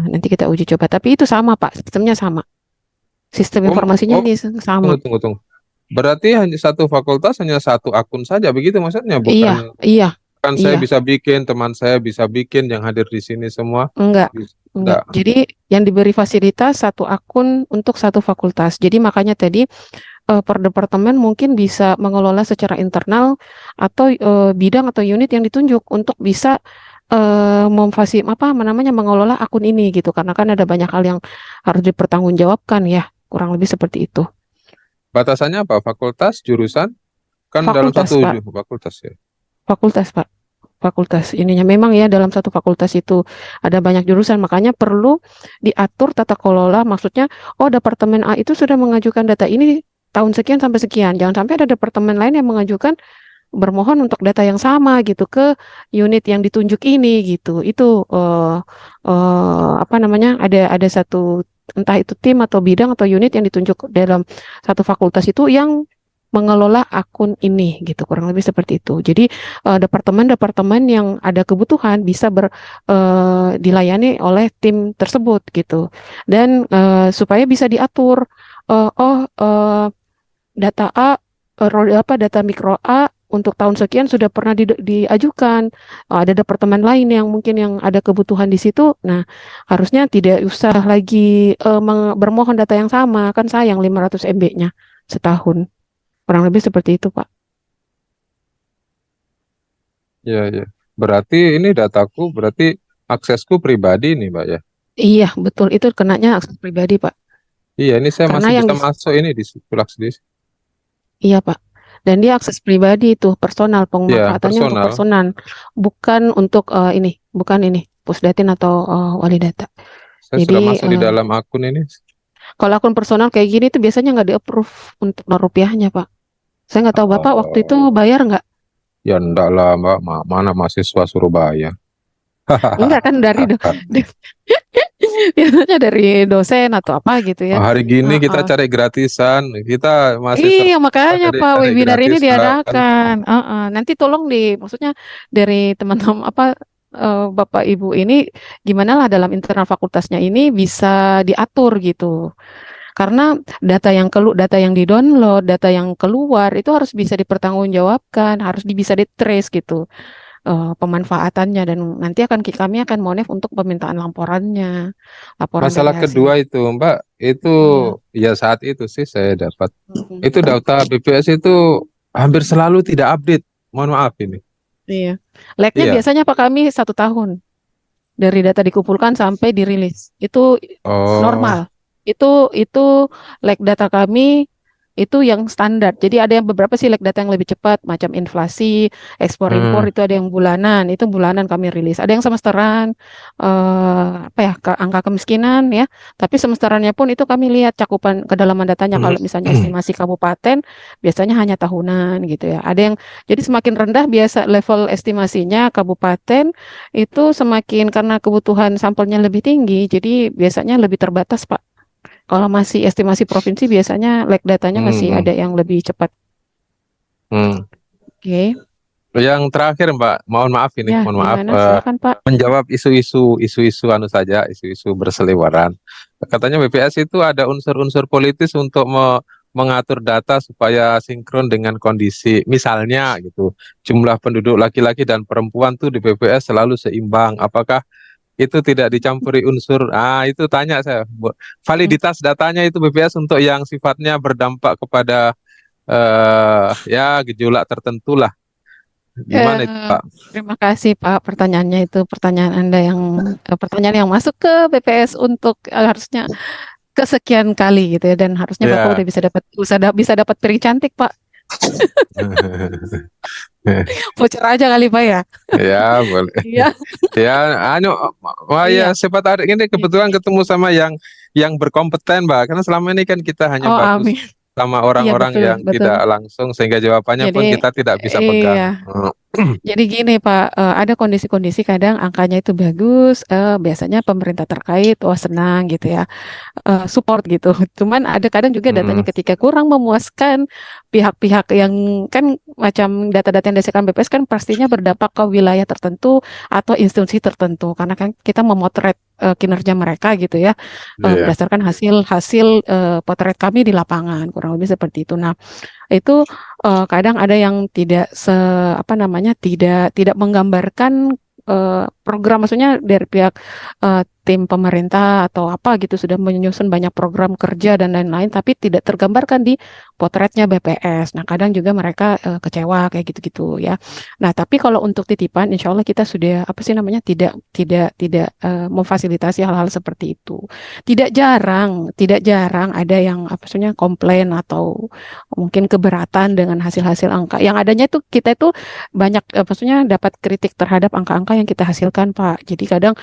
Nanti kita uji coba. Tapi itu sama Pak, sistemnya sama. Sistem informasinya ini sama. Tunggu. Berarti hanya satu fakultas, hanya satu akun saja, begitu maksudnya? Iya, Bukan. iya. Kan saya Iya, bisa bikin, teman saya bisa bikin, yang hadir di sini semua. enggak. Enggak. Jadi yang diberi fasilitas satu akun untuk satu fakultas. Jadi makanya tadi per departemen mungkin bisa mengelola secara internal atau bidang atau unit yang ditunjuk untuk bisa mengelola akun ini gitu. Karena kan ada banyak hal yang harus dipertanggungjawabkan ya. Kurang lebih seperti itu. Batasannya apa? Fakultas, jurusan? Kan dalam Fakultas, satu Pak. fakultas ya. Fakultas, Pak. Fakultas ininya memang ya dalam satu fakultas itu ada banyak jurusan, makanya perlu diatur tata kelola. Maksudnya, oh departemen A itu sudah mengajukan data ini tahun sekian sampai sekian, jangan sampai ada departemen lain yang mengajukan bermohon untuk data yang sama gitu ke unit yang ditunjuk ini gitu. Itu ada satu, entah itu tim atau bidang atau unit yang ditunjuk dalam satu fakultas itu yang mengelola akun ini gitu, kurang lebih seperti itu. Jadi departemen-departemen yang ada kebutuhan bisa dilayani oleh tim tersebut gitu. Dan supaya bisa diatur, data A, data mikro A untuk tahun sekian sudah pernah diajukan. Ada departemen lain yang mungkin yang ada kebutuhan di situ. Nah, harusnya tidak usah lagi bermohon data yang sama, kan sayang 500 MB-nya setahun. Kurang lebih seperti itu, Pak. Iya, iya. Berarti ini dataku, berarti aksesku pribadi nih, Mbak ya. Iya, betul. Itu kenanya akses pribadi, Pak. Iya, ini saya Karena masih yang bisa masuk ini di Sipulaksdis. iya, Pak. Dan dia akses pribadi itu personal, Iya, pemanfaatannya untuk personal. personal, bukan untuk bukan ini Pusdatin atau wali data. Saya sudah Jadi masuk di dalam akun ini. kalau akun personal kayak gini itu biasanya nggak di-approve untuk rupiahnya, Pak. Saya nggak tahu Bapak waktu itu Oh, bayar nggak? ya enggak lah, Mbak. Mana mahasiswa Surabaya. Enggak kan biasanya dari dosen atau apa gitu ya. Hari gini kita Heeh. cari gratisan. Kita mahasiswa Iya, makanya cari, Pak cari webinar ini gratisan. diadakan. Nanti tolong maksudnya dari teman-teman Bapak Ibu ini gimana lah dalam internal fakultasnya ini bisa diatur gitu. Karena data yang di-download, data yang keluar itu harus bisa dipertanggungjawabkan, harus bisa di-trace gitu. Pemanfaatannya, dan nanti kami akan monef untuk permintaan laporan dari Masalah hasil. kedua itu, Mbak, itu Iya. ya saat itu sih saya dapat. Mhm. Itu data BPS itu hampir selalu tidak update. Mohon maaf ini. Iya. Lag-nya Iya. biasanya Pak kami 1 tahun dari data dikumpulkan sampai dirilis. Itu Oh, normal. Itu lag data kami itu yang standar. Jadi ada yang beberapa sih lag data yang lebih cepat, macam inflasi, ekspor impor hmm, itu ada yang bulanan, itu bulanan kami rilis. Ada yang semesteran, angka kemiskinan ya. Tapi semesterannya pun itu kami lihat cakupan kedalaman datanya. Kalau misalnya estimasi kabupaten, biasanya hanya tahunan gitu ya. Ada yang jadi semakin rendah biasa level estimasinya kabupaten itu semakin karena kebutuhan sampelnya lebih tinggi, jadi biasanya lebih terbatas, Pak. Kalau masih estimasi provinsi biasanya lag datanya masih hmm, ada yang lebih cepat. hmm. Oke. Yang terakhir, Mbak, mohon maaf ini, Ya, mohon maaf, gimana? Silakan, Pak. menjawab isu-isu anu saja, isu-isu berseliweran. Katanya BPS itu ada unsur-unsur politis untuk mengatur data supaya sinkron dengan kondisi. Misalnya gitu, jumlah penduduk laki-laki dan perempuan tuh di BPS selalu seimbang. Apakah itu tidak dicampuri unsur? Itu tanya saya. Validitas datanya itu BPS untuk yang sifatnya berdampak kepada ya gejolak tertentu lah. Gimana itu, Eh, Pak? Terima kasih, Pak. Pertanyaannya itu pertanyaan yang masuk ke BPS untuk harusnya kesekian kali gitu ya, dan harusnya Bapak Ya. udah bisa dapat piring cantik, Pak. Voucher aja kali, Pak ya. Ya, boleh. Iya. Ya, wah ya, Iya. siapa tahu ini kebetulan ketemu sama yang berkompeten, Mbak. Karena selama ini kan kita hanya Oh, bagus amin. sama Iya, orang-orang betul, yang betul. tidak langsung, sehingga jawabannya pun Jadi, kita tidak bisa pegang. iya. Jadi gini Pak, ada kondisi-kondisi kadang angkanya itu bagus, biasanya pemerintah terkait, wah senang gitu ya, support gitu. Cuman ada kadang juga datanya Hmm, ketika kurang memuaskan pihak-pihak yang kan macam data-data yang dihasilkan BPS kan pastinya berdampak ke wilayah tertentu atau institusi tertentu, karena kan kita memotret kinerja mereka gitu ya, Iya. berdasarkan hasil potret kami di lapangan, kurang lebih seperti itu. Nah, itu kadang ada yang tidak tidak menggambarkan program, maksudnya dari pihak tim pemerintah atau apa gitu sudah menyusun banyak program kerja dan lain-lain, tapi tidak tergambarkan di potretnya BPS. Nah, kadang juga mereka kecewa kayak gitu-gitu ya. Nah, tapi kalau untuk titipan, insya Allah kita sudah tidak memfasilitasi hal-hal seperti itu. Tidak jarang ada yang maksudnya komplain atau mungkin keberatan dengan hasil-hasil angka. Yang adanya itu kita itu banyak maksudnya dapat kritik terhadap angka-angka yang kita hasilkan, Pak. Jadi kadang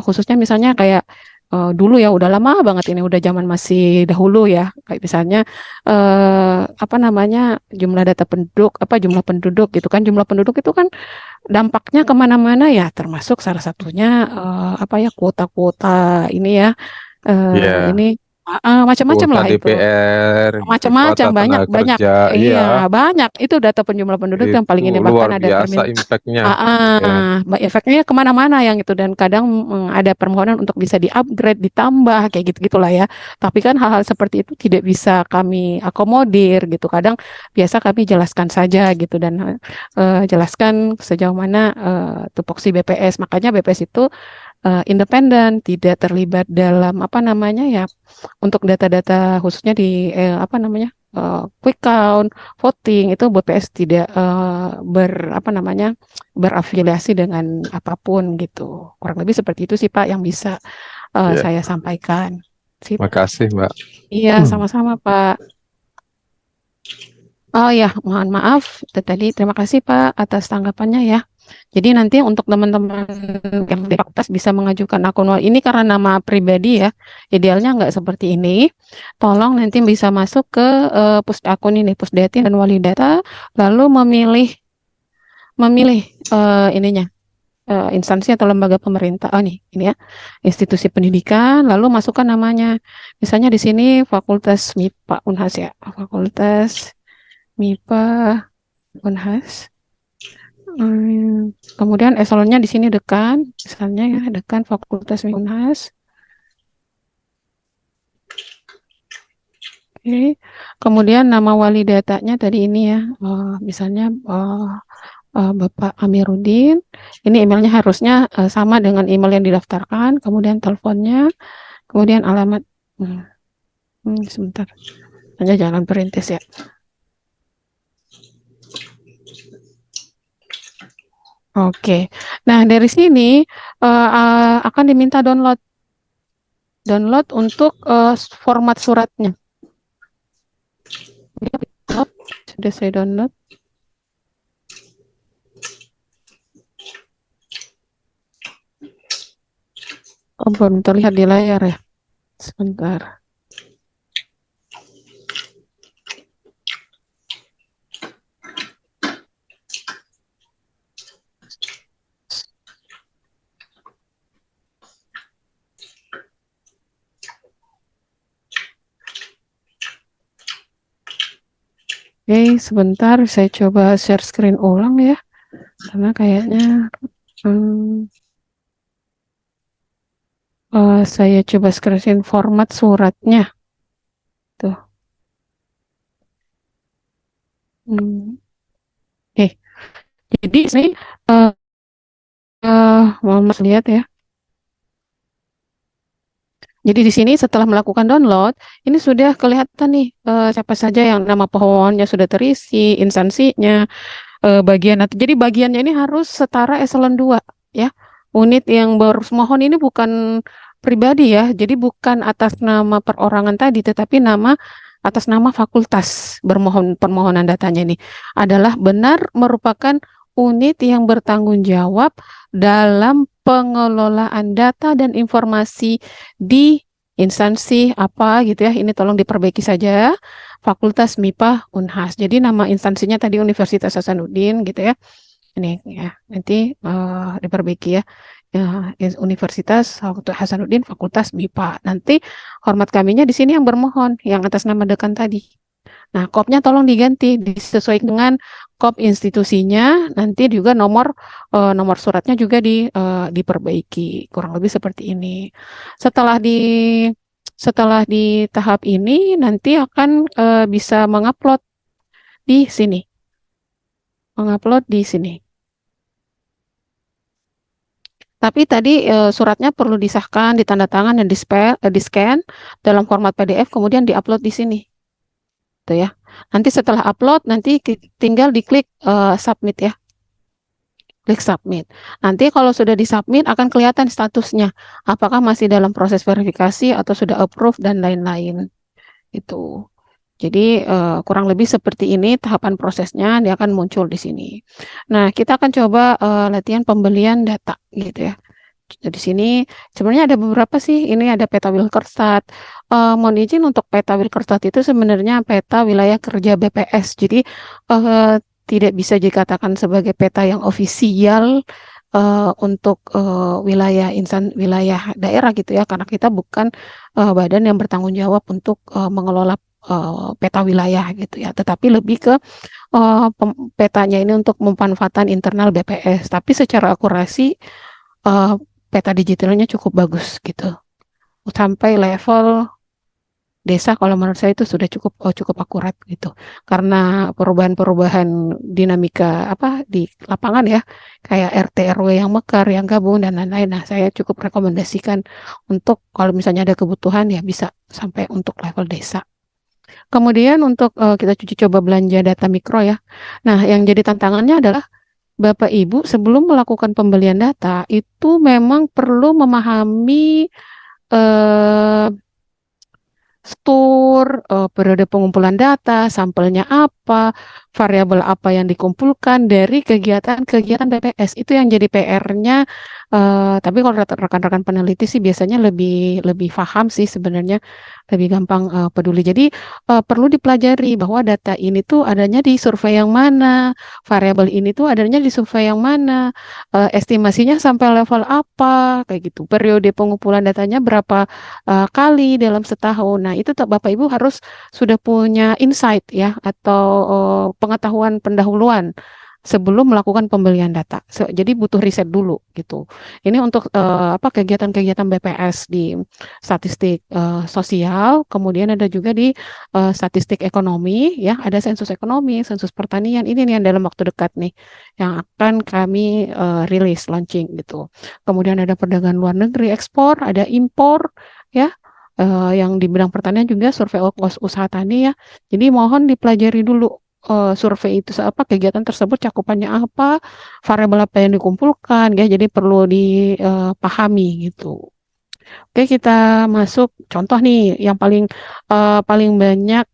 khususnya misalnya kayak dulu ya, udah lama banget ini, udah zaman masih dahulu ya, kayak misalnya jumlah data penduduk, jumlah penduduk gitu kan, jumlah penduduk itu kan dampaknya kemana-mana ya, termasuk salah satunya kuota-kuota ini ya, Iya. ini macam-macam Kuota lah itu. DPR, Macam-macam, kuota banyak, tenaga banyak. kerja, iya, Iya, banyak. Itu data penjumlah penduduk yang itu paling ini, luar bahkan ada biasa impactnya. Ya, efeknya kemana-mana yang itu, dan kadang ada permohonan untuk bisa di-upgrade, ditambah, kayak gitu-gitulah ya. Tapi kan hal-hal seperti itu tidak bisa kami akomodir gitu. Kadang biasa kami jelaskan saja gitu, dan jelaskan sejauh mana tupoksi BPS. Makanya BPS itu independen, tidak terlibat dalam untuk data-data khususnya di quick count, voting, itu BPS tidak berafiliasi dengan apapun gitu. Kurang lebih seperti itu sih Pak yang bisa iya. saya sampaikan. Sip. Makasih, Mbak. Iya, sama-sama Pak. Oh ya, mohon maaf tadi. Terima kasih Pak atas tanggapannya ya. Jadi nanti untuk teman-teman yang di fakultas bisa mengajukan akun ini karena nama pribadi ya. Idealnya nggak seperti ini. Tolong nanti bisa masuk ke akun ini, Pusdeti dan Wali Data, lalu memilih instansi atau lembaga pemerintah. Oh nih, ini ya, institusi pendidikan, lalu masukkan namanya. Misalnya di sini Fakultas MIPA Unhas ya, Fakultas MIPA Unhas. Kemudian eselonnya di sini dekan, misalnya ya, dekan Fakultas MIPA Unhas. Oke. Kemudian nama wali datanya tadi ini ya, misalnya Bapak Amiruddin. Ini emailnya harusnya sama dengan email yang didaftarkan. Kemudian teleponnya, kemudian alamat. Sebentar, hanya jangan perintis ya. Oke, nah dari sini akan diminta download untuk format suratnya. Sudah saya download. Oh, belum terlihat di layar ya. Sebentar. Oke, sebentar saya coba share screen ulang ya, karena kayaknya saya coba screen format suratnya, tuh. Oke, jadi ini mau Mas lihat ya. Jadi di sini setelah melakukan download, ini sudah kelihatan nih siapa saja yang nama pohonnya sudah terisi, instansinya, bagian. Jadi bagiannya ini harus setara eselon 2 ya. Unit yang mohon ini bukan pribadi ya. Jadi bukan atas nama perorangan tadi, tetapi atas nama fakultas permohonan datanya ini adalah benar merupakan unit yang bertanggung jawab dalam pengelolaan data dan informasi di instansi apa gitu ya. Ini tolong diperbaiki saja. Fakultas MIPA Unhas. Jadi nama instansinya tadi Universitas Hasanuddin gitu ya. Ini ya, nanti diperbaiki ya. Universitas Hasanuddin Fakultas MIPA. Nanti hormat kaminya di sini yang bermohon, yang atas nama dekan tadi. Nah, KOP-nya tolong diganti disesuaikan dengan KOP institusinya, nanti juga nomor suratnya juga diperbaiki, kurang lebih seperti ini. Setelah di tahap ini nanti akan bisa mengupload di sini. Mengupload di sini. Tapi tadi suratnya perlu disahkan, ditandatangan dan di-scan dalam format PDF, kemudian diupload di sini. Tuh ya. Nanti setelah upload, nanti tinggal diklik submit ya. Klik submit. Nanti kalau sudah disubmit akan kelihatan statusnya. Apakah masih dalam proses verifikasi atau sudah approve dan lain-lain. Itu. Jadi kurang lebih seperti ini tahapan prosesnya, dia akan muncul di sini. Nah, kita akan coba latihan pembelian data gitu ya. Di sini sebenarnya ada beberapa sih. Ini ada peta Wilkersat. Mohon izin, untuk peta Wilkersat itu sebenarnya peta wilayah kerja BPS. Jadi tidak bisa dikatakan sebagai peta yang ofisial untuk wilayah daerah gitu ya, karena kita bukan badan yang bertanggung jawab untuk mengelola peta wilayah gitu ya, tetapi lebih ke petanya ini untuk pemanfaatan internal BPS. Tapi secara akurasi peta digitalnya cukup bagus gitu, sampai level desa. Kalau menurut saya itu sudah cukup akurat gitu, karena perubahan-perubahan dinamika di lapangan ya, kayak RT RW yang mekar, yang gabung dan lain-lain. Nah, saya cukup rekomendasikan untuk kalau misalnya ada kebutuhan ya bisa sampai untuk level desa. Kemudian untuk kita coba belanja data mikro ya. Nah, yang jadi tantangannya adalah Bapak Ibu sebelum melakukan pembelian data itu memang perlu memahami periode pengumpulan data, sampelnya apa, variabel apa yang dikumpulkan dari kegiatan-kegiatan BPS. Itu yang jadi PR-nya. Tapi kalau rekan-rekan peneliti sih biasanya lebih paham sih sebenarnya, lebih gampang peduli. Jadi perlu dipelajari bahwa data ini tuh adanya di survei yang mana, variabel ini tuh adanya di survei yang mana, estimasinya sampai level apa, kayak gitu. Periode pengumpulan datanya berapa kali dalam setahun. Nah, itu Bapak Ibu harus sudah punya insight ya, atau pengetahuan pendahuluan sebelum melakukan pembelian data. Jadi butuh riset dulu gitu. Ini untuk kegiatan-kegiatan BPS di statistik sosial, kemudian ada juga di statistik ekonomi ya, ada sensus ekonomi, sensus pertanian. Ini nih yang dalam waktu dekat nih yang akan kami rilis launching gitu. Kemudian ada perdagangan luar negeri, ekspor, ada impor ya. Yang di bidang pertanian juga survei usaha tani ya. Jadi mohon dipelajari dulu survei itu kegiatan tersebut cakupannya apa, variabel apa yang dikumpulkan ya. Jadi perlu dipahami gitu. Oke, kita masuk contoh nih yang paling banyak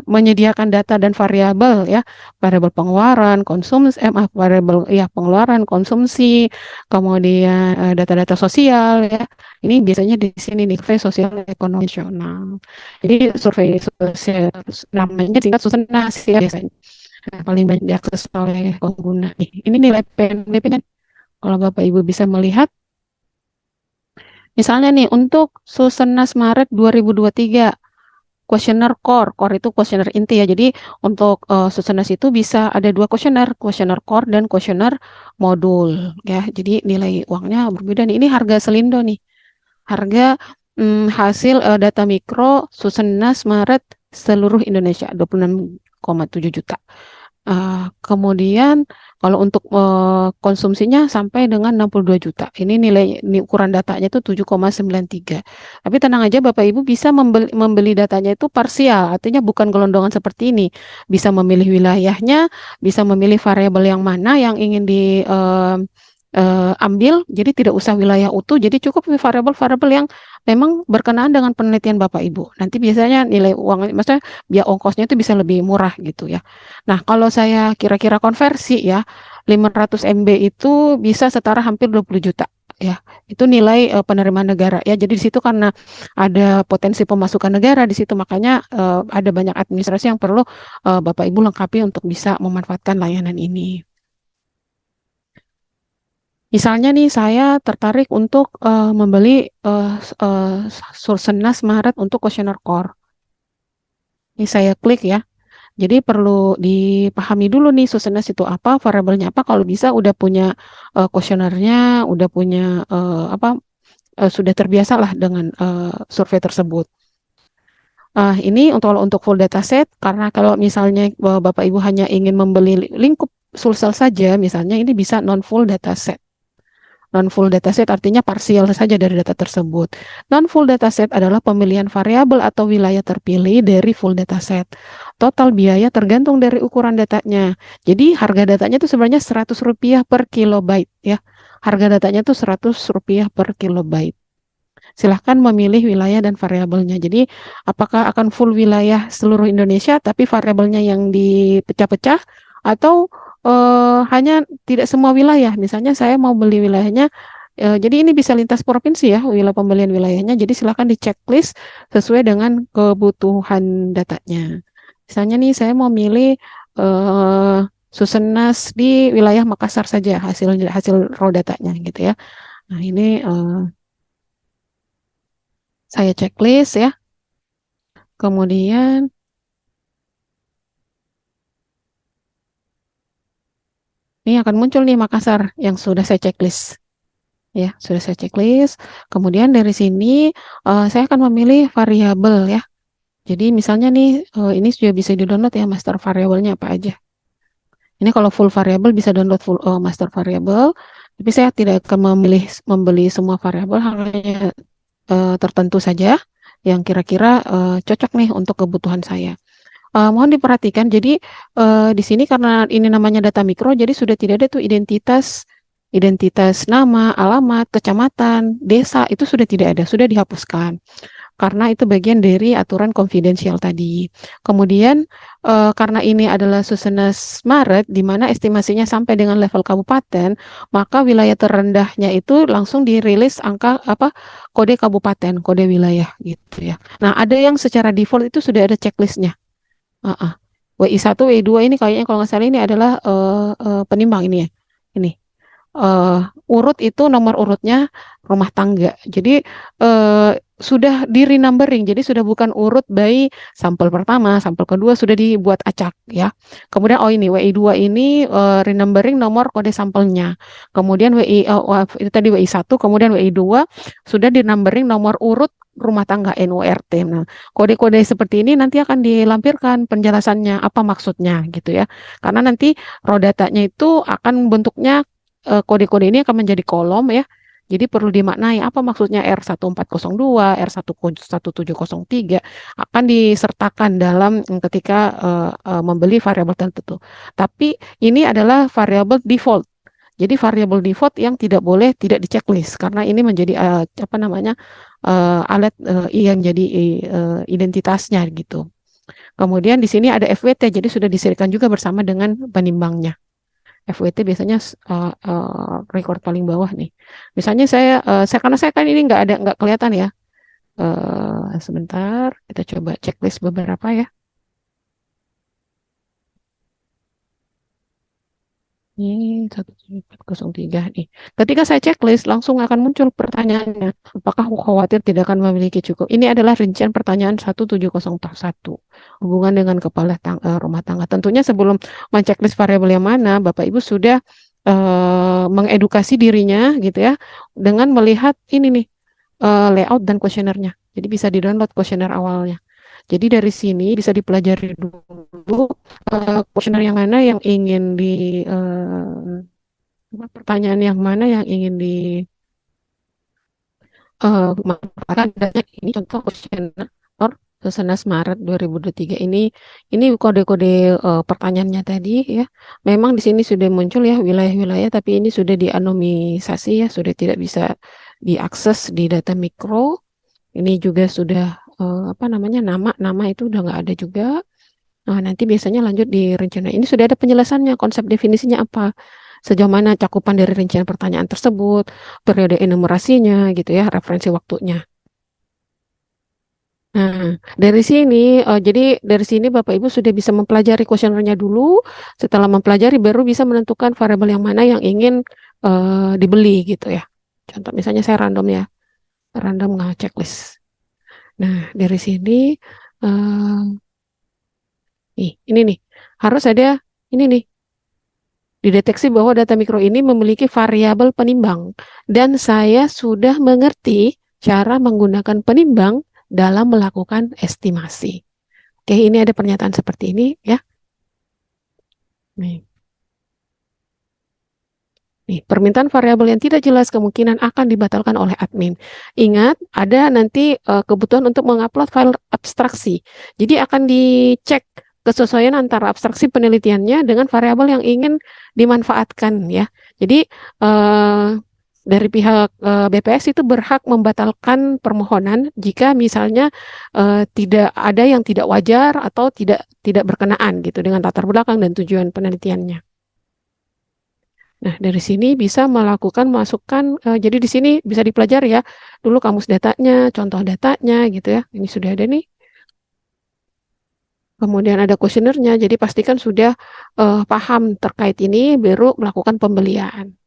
menyediakan data dan variabel ya, variabel pengeluaran, konsumsi, variabel ya pengeluaran, konsumsi, kemudian data-data sosial ya. Ini biasanya di sini nih, survei sosial ekonomi nasional. Jadi survei sosial namanya singkat Susenas ya biasanya. Nah, paling banyak diakses oleh pengguna nih. Ini nilai PNBP kan. Kalau Bapak Ibu bisa melihat, misalnya nih untuk Susenas Maret 2023, kuesioner core itu kuesioner inti ya. Jadi untuk Susenas itu bisa ada dua kuesioner core dan kuesioner modul ya. Jadi nilai uangnya berbeda nih. Ini harga Selindo nih. Harga hasil data mikro Susenas Maret seluruh Indonesia 26,7 juta. Kemudian kalau untuk konsumsinya sampai dengan 62 juta. Ini ukuran datanya itu 7,93. Tapi tenang aja Bapak Ibu bisa membeli datanya itu parsial, artinya bukan gelondongan seperti ini. Bisa memilih wilayahnya, bisa memilih variabel yang mana yang ingin ambil, jadi tidak usah wilayah utuh, jadi cukup variabel-variabel yang memang berkenaan dengan penelitian Bapak Ibu. Nanti biasanya nilai uang, maksudnya biaya ongkosnya itu bisa lebih murah gitu ya. Nah, kalau saya kira-kira konversi ya, 500 MB itu bisa setara hampir 20 juta ya. Itu nilai penerimaan negara ya. Jadi di situ karena ada potensi pemasukan negara di situ, makanya ada banyak administrasi yang perlu Bapak Ibu lengkapi untuk bisa memanfaatkan layanan ini. Misalnya nih saya tertarik untuk membeli Sursenas Maret untuk kuesioner core. Ini saya klik ya. Jadi perlu dipahami dulu nih Sursenas itu apa, variabelnya apa. Kalau bisa udah punya kuesionernya, udah punya sudah terbiasa lah dengan survei tersebut. Ini untuk full dataset, karena kalau misalnya Bapak Ibu hanya ingin membeli lingkup Sulsel saja, misalnya ini bisa non-full dataset. Non-full dataset artinya parsial saja dari data tersebut. Non-full dataset adalah pemilihan variabel atau wilayah terpilih dari full dataset. Total biaya tergantung dari ukuran datanya. Jadi harga datanya itu sebenarnya Rp100 per kilobyte ya. Harga datanya itu Rp100 per kilobyte. Silahkan memilih wilayah dan variabelnya. Jadi apakah akan full wilayah seluruh Indonesia tapi variabelnya yang dipecah-pecah, atau hanya tidak semua wilayah. Misalnya saya mau beli wilayahnya, jadi ini bisa lintas provinsi ya, wilayah pembelian wilayahnya. Jadi silakan di checklist sesuai dengan kebutuhan datanya. Misalnya nih saya mau milih Susenas di wilayah Makassar saja, hasil raw datanya gitu ya. Nah ini saya checklist ya. Kemudian ini akan muncul nih Makassar yang sudah saya checklist. Ya, sudah saya checklist. Kemudian dari sini saya akan memilih variabel ya. Jadi misalnya nih ini sudah bisa di-download ya master variabelnya apa aja. Ini kalau full variabel bisa download full master variabel, tapi saya tidak akan membeli semua variabel, hanya tertentu saja yang kira-kira cocok nih untuk kebutuhan saya. Mohon diperhatikan, jadi di sini karena ini namanya data mikro, jadi sudah tidak ada tuh identitas nama, alamat, kecamatan, desa, itu sudah tidak ada, sudah dihapuskan. Karena itu bagian dari aturan konfidensial tadi. Kemudian karena ini adalah Susenas Maret, di mana estimasinya sampai dengan level kabupaten, maka wilayah terendahnya itu langsung dirilis angka kode kabupaten, kode wilayah gitu ya. Nah, ada yang secara default itu sudah ada checklistnya. WI1, WI2 ini kayaknya kalau nggak salah ini adalah penimbang ini ya. Ini urut itu nomor urutnya rumah tangga. Jadi sudah di renumbering, jadi sudah bukan urut by sampel pertama, sampel kedua sudah dibuat acak ya. Kemudian ini WI2 ini renumbering nomor kode sampelnya. Kemudian itu tadi WI1, kemudian WI2 sudah di numbering nomor urut rumah tangga NURT. Nah, kode-kode seperti ini nanti akan dilampirkan penjelasannya apa maksudnya gitu ya. Karena nanti raw datanya itu akan bentuknya kode-kode ini akan menjadi kolom ya. Jadi perlu dimaknai apa maksudnya R1402, R1703 akan disertakan dalam ketika membeli variabel tertentu. Tapi ini adalah variabel default. Jadi variabel default yang tidak boleh tidak diceklis karena ini menjadi alat yang jadi identitasnya gitu. Kemudian di sini ada FWT, jadi sudah diserikan juga bersama dengan penimbangnya. FWT biasanya record paling bawah nih. Misalnya saya karena saya kan ini nggak kelihatan ya. Sebentar, kita coba checklist beberapa ya. Ini 17403 nih. Ketika saya checklist, langsung akan muncul pertanyaannya. Apakah khawatir tidak akan memiliki cukup? Ini adalah rincian pertanyaan 1701. Hubungan dengan kepala rumah tangga. Tentunya sebelum men-checklist variabel yang mana, Bapak Ibu sudah mengedukasi dirinya gitu ya, dengan melihat ini nih, layout dan kuesionernya. Jadi bisa di-download kuesioner awalnya. Jadi dari sini bisa dipelajari dulu kuesioner yang mana yang ingin pertanyaan yang mana yang ingin manfaatkan. Ini contoh kuesioner Susenas Maret 2023 ini kode-kode pertanyaannya tadi ya. Memang di sini sudah muncul ya wilayah-wilayah, tapi ini sudah dianonymisasi ya, sudah tidak bisa diakses di data mikro. Ini juga sudah nama itu udah nggak ada juga. Nah, nanti biasanya lanjut di rencana. Ini sudah ada penjelasannya, konsep definisinya apa, sejauh mana cakupan dari rincian pertanyaan tersebut, periode enumerasinya gitu ya, referensi waktunya. Nah, dari sini, jadi dari sini Bapak Ibu sudah bisa mempelajari kuesionernya dulu. Setelah mempelajari baru bisa menentukan variabel yang mana yang ingin dibeli gitu ya. Contoh misalnya saya random nge-checklist. Nah, dari sini ini nih harus ada ini nih, dideteksi bahwa data mikro ini memiliki variabel penimbang dan saya sudah mengerti cara menggunakan penimbang dalam melakukan estimasi. Oke, ini ada pernyataan seperti ini ya. Nih. Nih, permintaan variabel yang tidak jelas kemungkinan akan dibatalkan oleh admin. Ingat, ada nanti kebutuhan untuk mengupload file abstraksi. Jadi akan dicek kesesuaian antara abstraksi penelitiannya dengan variabel yang ingin dimanfaatkan ya. Jadi dari pihak BPS itu berhak membatalkan permohonan jika misalnya tidak ada yang tidak wajar atau tidak berkenaan gitu dengan latar belakang dan tujuan penelitiannya. Nah, dari sini bisa melakukan masukan, jadi di sini bisa dipelajari ya, dulu kamus datanya, contoh datanya gitu ya, ini sudah ada nih. Kemudian ada kuesionernya, jadi pastikan sudah paham terkait ini, baru melakukan pembelian.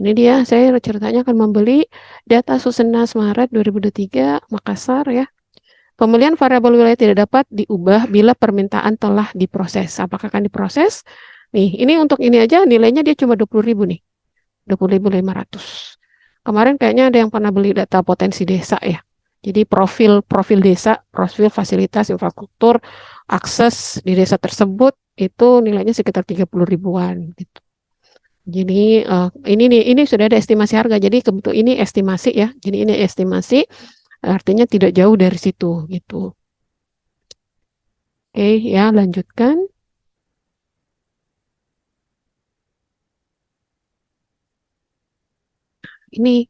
Ini dia, saya ceritanya akan membeli data Susenas Maret 2023, Makassar ya. Pembelian variabel wilayah tidak dapat diubah bila permintaan telah diproses. Apakah akan diproses? Nih, ini untuk ini aja nilainya dia cuma 20.000 nih. 20.500. Kemarin kayaknya ada yang pernah beli data potensi desa ya. Jadi profil desa, profil fasilitas infrastruktur, akses di desa tersebut itu nilainya sekitar 30 ribuan gitu. Jadi ini sudah ada estimasi harga. Jadi kebetulan ini estimasi ya. Jadi ini estimasi artinya tidak jauh dari situ gitu. Oke, ya lanjutkan. Ini.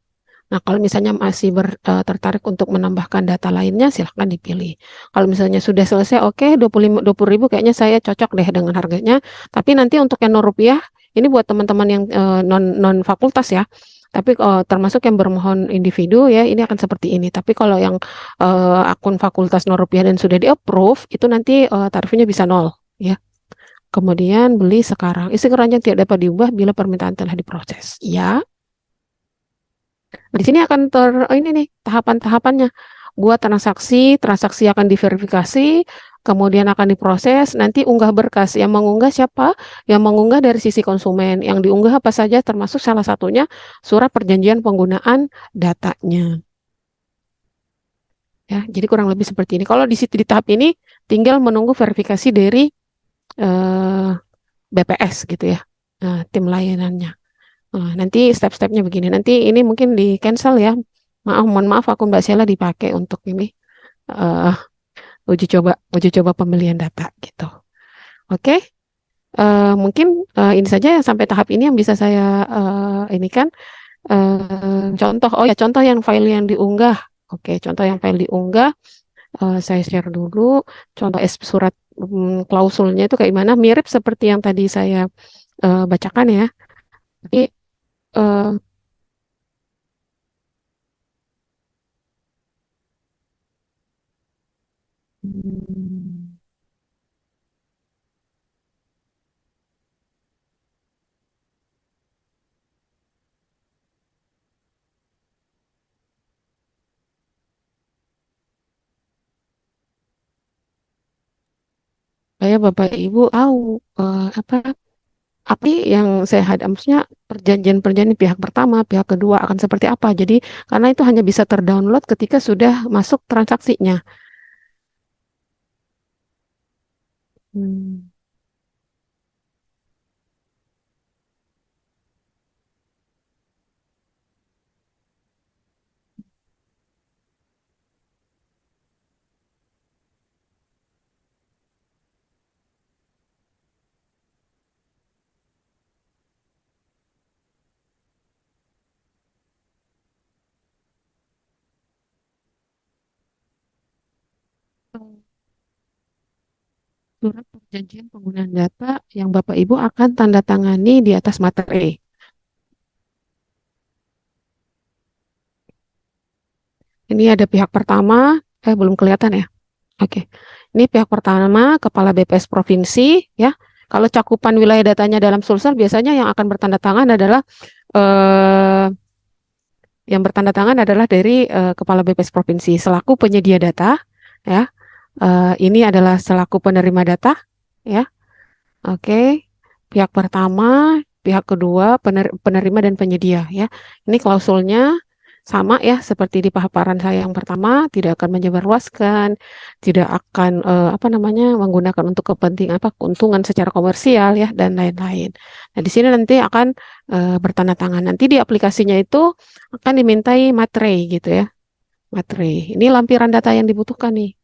Nah, kalau misalnya masih tertarik untuk menambahkan data lainnya, silahkan dipilih. Kalau misalnya sudah selesai, oke, 20.000 kayaknya saya cocok deh dengan harganya. Tapi nanti untuk yang non-rupiah, ini buat teman-teman yang non fakultas ya. Tapi termasuk yang bermohon individu ya, ini akan seperti ini. Tapi kalau yang akun fakultas non-rupiah dan sudah di-approve, itu nanti tarifnya bisa 0 ya. Kemudian beli sekarang. Isi keranjang tidak dapat diubah bila permintaan telah diproses. Ya. Nah, di sini akan ini nih tahapan-tahapannya. Buat transaksi akan diverifikasi, kemudian akan diproses, nanti unggah berkas. Yang mengunggah siapa? Yang mengunggah dari sisi konsumen. Yang diunggah apa saja termasuk salah satunya surat perjanjian penggunaan datanya. Ya, jadi kurang lebih seperti ini. Kalau di tahap ini tinggal menunggu verifikasi dari BPS gitu ya. Tim layanannya. Nanti step-stepnya begini. Nanti ini mungkin di cancel ya. Mohon maaf akun Mbak Sheila dipakai untuk ini uji coba pembelian data gitu. Oke. Mungkin ini saja yang sampai tahap ini yang bisa saya ini kan contoh yang file yang diunggah. Oke, contoh yang file diunggah saya share dulu. Contoh surat klausulnya itu kayak gimana? Mirip seperti yang tadi saya bacakan ya. Tapi saya Bapak Ibu tahu apa yang saya maksudnya perjanjian pihak pertama, pihak kedua akan seperti apa. Jadi karena itu hanya bisa terdownload ketika sudah masuk transaksinya. Hmm. Surat perjanjian penggunaan data yang Bapak Ibu akan tanda tangani di atas materi. Ini ada pihak pertama, belum kelihatan ya. Oke. Ini pihak pertama, Kepala BPS Provinsi, ya. Kalau cakupan wilayah datanya dalam Sulsel biasanya yang akan bertanda tangan adalah dari Kepala BPS Provinsi selaku penyedia data, ya. Ini adalah selaku penerima data, ya. Oke. Pihak pertama, pihak kedua, penerima dan penyedia, ya. Ini klausulnya sama ya seperti di paparan saya yang pertama, tidak akan menyebarluaskan, tidak akan menggunakan untuk keuntungan secara komersial ya dan lain-lain. Nah, di sini nanti akan bertanda tangan. Nanti di aplikasinya itu akan dimintai materai gitu ya. Materai. Ini lampiran data yang dibutuhkan nih.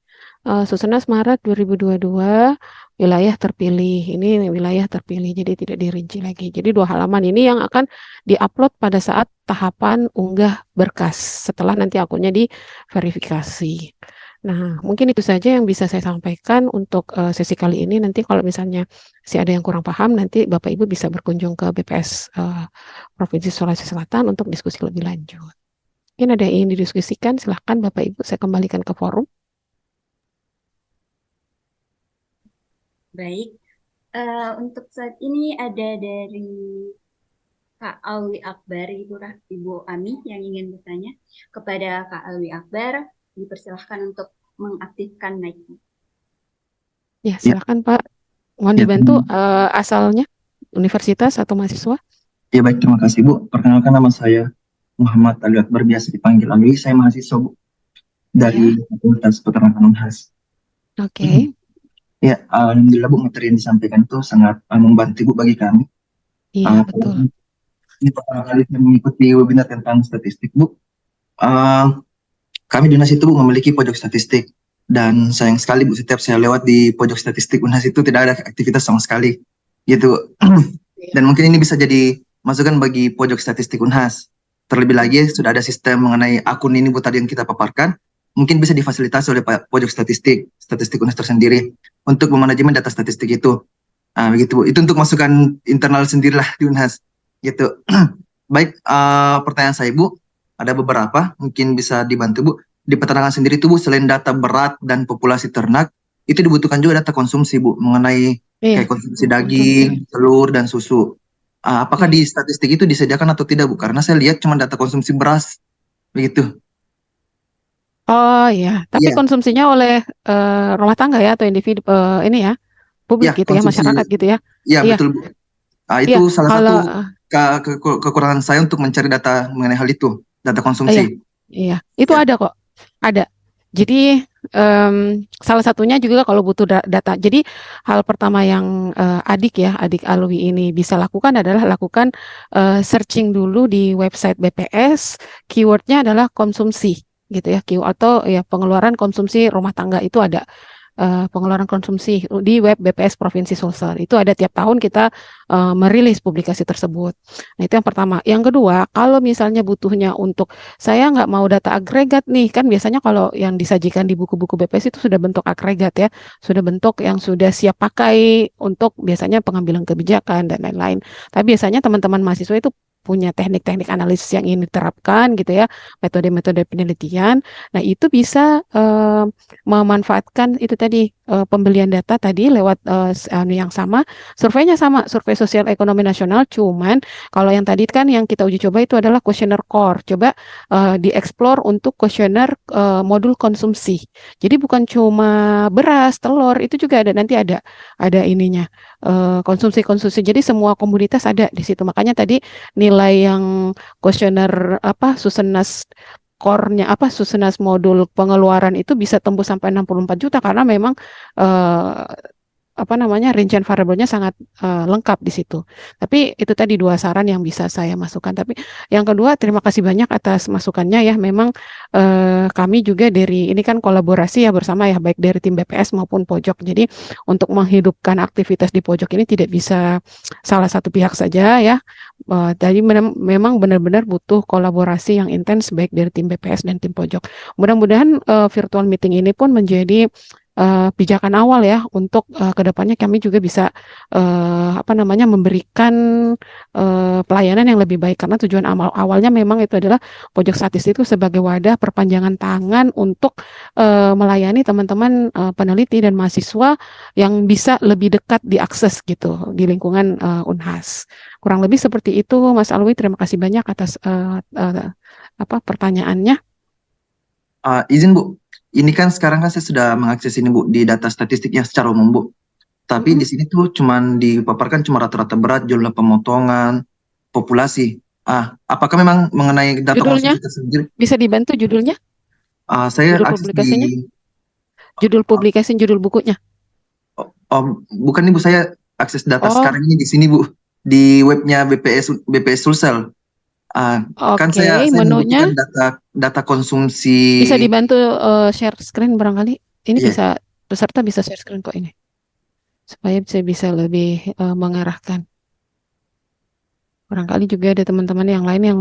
Susenas Maret 2022, wilayah terpilih. Ini wilayah terpilih, jadi tidak dirinci lagi. Jadi 2 halaman ini yang akan diupload pada saat tahapan unggah berkas setelah nanti akunnya diverifikasi. Nah, mungkin itu saja yang bisa saya sampaikan untuk sesi kali ini. Nanti kalau misalnya ada yang kurang paham, nanti Bapak Ibu bisa berkunjung ke BPS Provinsi Sulawesi Selatan untuk diskusi lebih lanjut. Mungkin ada yang ingin didiskusikan, silahkan Bapak Ibu, saya kembalikan ke forum. Baik, untuk saat ini ada dari Kak Alwi Akbar, Ibu Ami yang ingin bertanya. Kepada Kak Alwi Akbar, dipersilahkan untuk mengaktifkan mic-nya. Ya, silakan Pak. Mohon dibantu asalnya, universitas atau mahasiswa? Ya baik, terima kasih Bu. Perkenalkan, nama saya Muhammad Ali Akbar, biasa dipanggil Alwi. Saya mahasiswa Bu dari Fakultas Peternakan Unhas. Oke. Ya, alhamdulillah Bu, materi yang disampaikan itu sangat membantu Bu bagi kami. Iya, betul. Ini pertama kali saya mengikuti webinar tentang statistik Bu. Kami di UNHAS itu Bu memiliki pojok statistik, dan sayang sekali Bu, setiap saya lewat di pojok statistik UNHAS itu tidak ada aktivitas sama sekali gitu. Dan mungkin ini bisa jadi masukan bagi pojok statistik UNHAS. Terlebih lagi sudah ada sistem mengenai akun ini Bu tadi yang kita paparkan, mungkin bisa difasilitasi oleh pojok statistik UNHAS tersendiri untuk memanajemen data statistik itu. Begitu Bu. Itu untuk masukan internal sendirilah di UNHAS gitu. Baik, pertanyaan saya Bu, ada beberapa mungkin bisa dibantu Bu. Di peternakan sendiri itu Bu, selain data berat dan populasi ternak, itu dibutuhkan juga data konsumsi Bu, mengenai kayak konsumsi daging, telur, dan susu. Apakah di statistik itu disediakan atau tidak Bu? Karena saya lihat cuma data konsumsi beras, begitu. Oh ya, tapi konsumsinya oleh rumah tangga ya atau individu ini ya, publik gitu ya, masyarakat gitu ya. Iya, betul Bu. Itu salah satu kekurangan saya untuk mencari data mengenai hal itu, data konsumsi. Iya, itu ada kok, ada. Jadi salah satunya juga kalau butuh data. Jadi hal pertama yang adik Alwi ini bisa lakukan adalah lakukan searching dulu di website BPS, keywordnya adalah konsumsi gitu ya, atau ya pengeluaran konsumsi rumah tangga itu ada. Pengeluaran konsumsi di web BPS Provinsi Sulsel itu ada tiap tahun kita merilis publikasi tersebut. Nah, itu yang pertama. Yang kedua, kalau misalnya butuhnya untuk saya nggak mau data agregat nih, kan biasanya kalau yang disajikan di buku-buku BPS itu sudah bentuk agregat ya, sudah bentuk yang sudah siap pakai untuk biasanya pengambilan kebijakan dan lain-lain. Tapi biasanya teman-teman mahasiswa itu punya teknik-teknik analisis yang ingin diterapkan gitu ya, metode-metode penelitian. Nah, itu bisa memanfaatkan itu tadi pembelian data tadi lewat yang sama, surveinya sama, survei sosial ekonomi nasional, cuman kalau yang tadi kan yang kita uji coba itu adalah kuesioner core. Coba dieksplor untuk kuesioner modul konsumsi. Jadi bukan cuma beras, telur, itu juga ada, nanti ada ininya. Konsumsi. Jadi semua komoditas ada di situ. Makanya tadi nilai yang kuesioner Susenas core-nya Susenas modul pengeluaran itu bisa tembus sampai 64 juta karena memang rincian variabelnya sangat lengkap di situ. Tapi itu tadi 2 saran yang bisa saya masukkan. Tapi yang kedua, terima kasih banyak atas masukannya ya. Memang kami juga ini kan kolaborasi ya bersama ya, baik dari tim BPS maupun pojok. Jadi untuk menghidupkan aktivitas di pojok ini tidak bisa salah satu pihak saja ya. Jadi memang benar-benar butuh kolaborasi yang intens baik dari tim BPS dan tim pojok. Mudah-mudahan virtual meeting ini pun menjadi pijakan awal ya untuk kedepannya kami juga bisa memberikan pelayanan yang lebih baik, karena tujuan awalnya memang itu adalah pojok statistik itu sebagai wadah perpanjangan tangan untuk melayani teman-teman peneliti dan mahasiswa yang bisa lebih dekat diakses gitu di lingkungan Unhas. Kurang lebih seperti itu, Mas Alwi. Terima kasih banyak atas pertanyaannya. Izin Bu, ini kan sekarang kan saya sudah mengakses ini Bu di data statistiknya secara umum Bu. Tapi di sini tuh cuman dipaparkan cuma rata-rata berat, jumlah pemotongan, populasi. Apakah memang mengenai data Judulnya? konsumsi tersendiri? Bisa dibantu judulnya? Saya Judul akses publikasinya? di Judul publikasi, judul bukunya. bukan nih Bu, saya akses data Oh, sekarang ini di sini Bu, di webnya BPS Sulsel. Kan saya oke. Menunya membutuhkan data konsumsi. bisa dibantu share screen barangkali. Ini Iya. bisa, peserta bisa share screen kok ini. Supaya saya bisa lebih mengarahkan. Barangkali juga ada teman-teman yang lain yang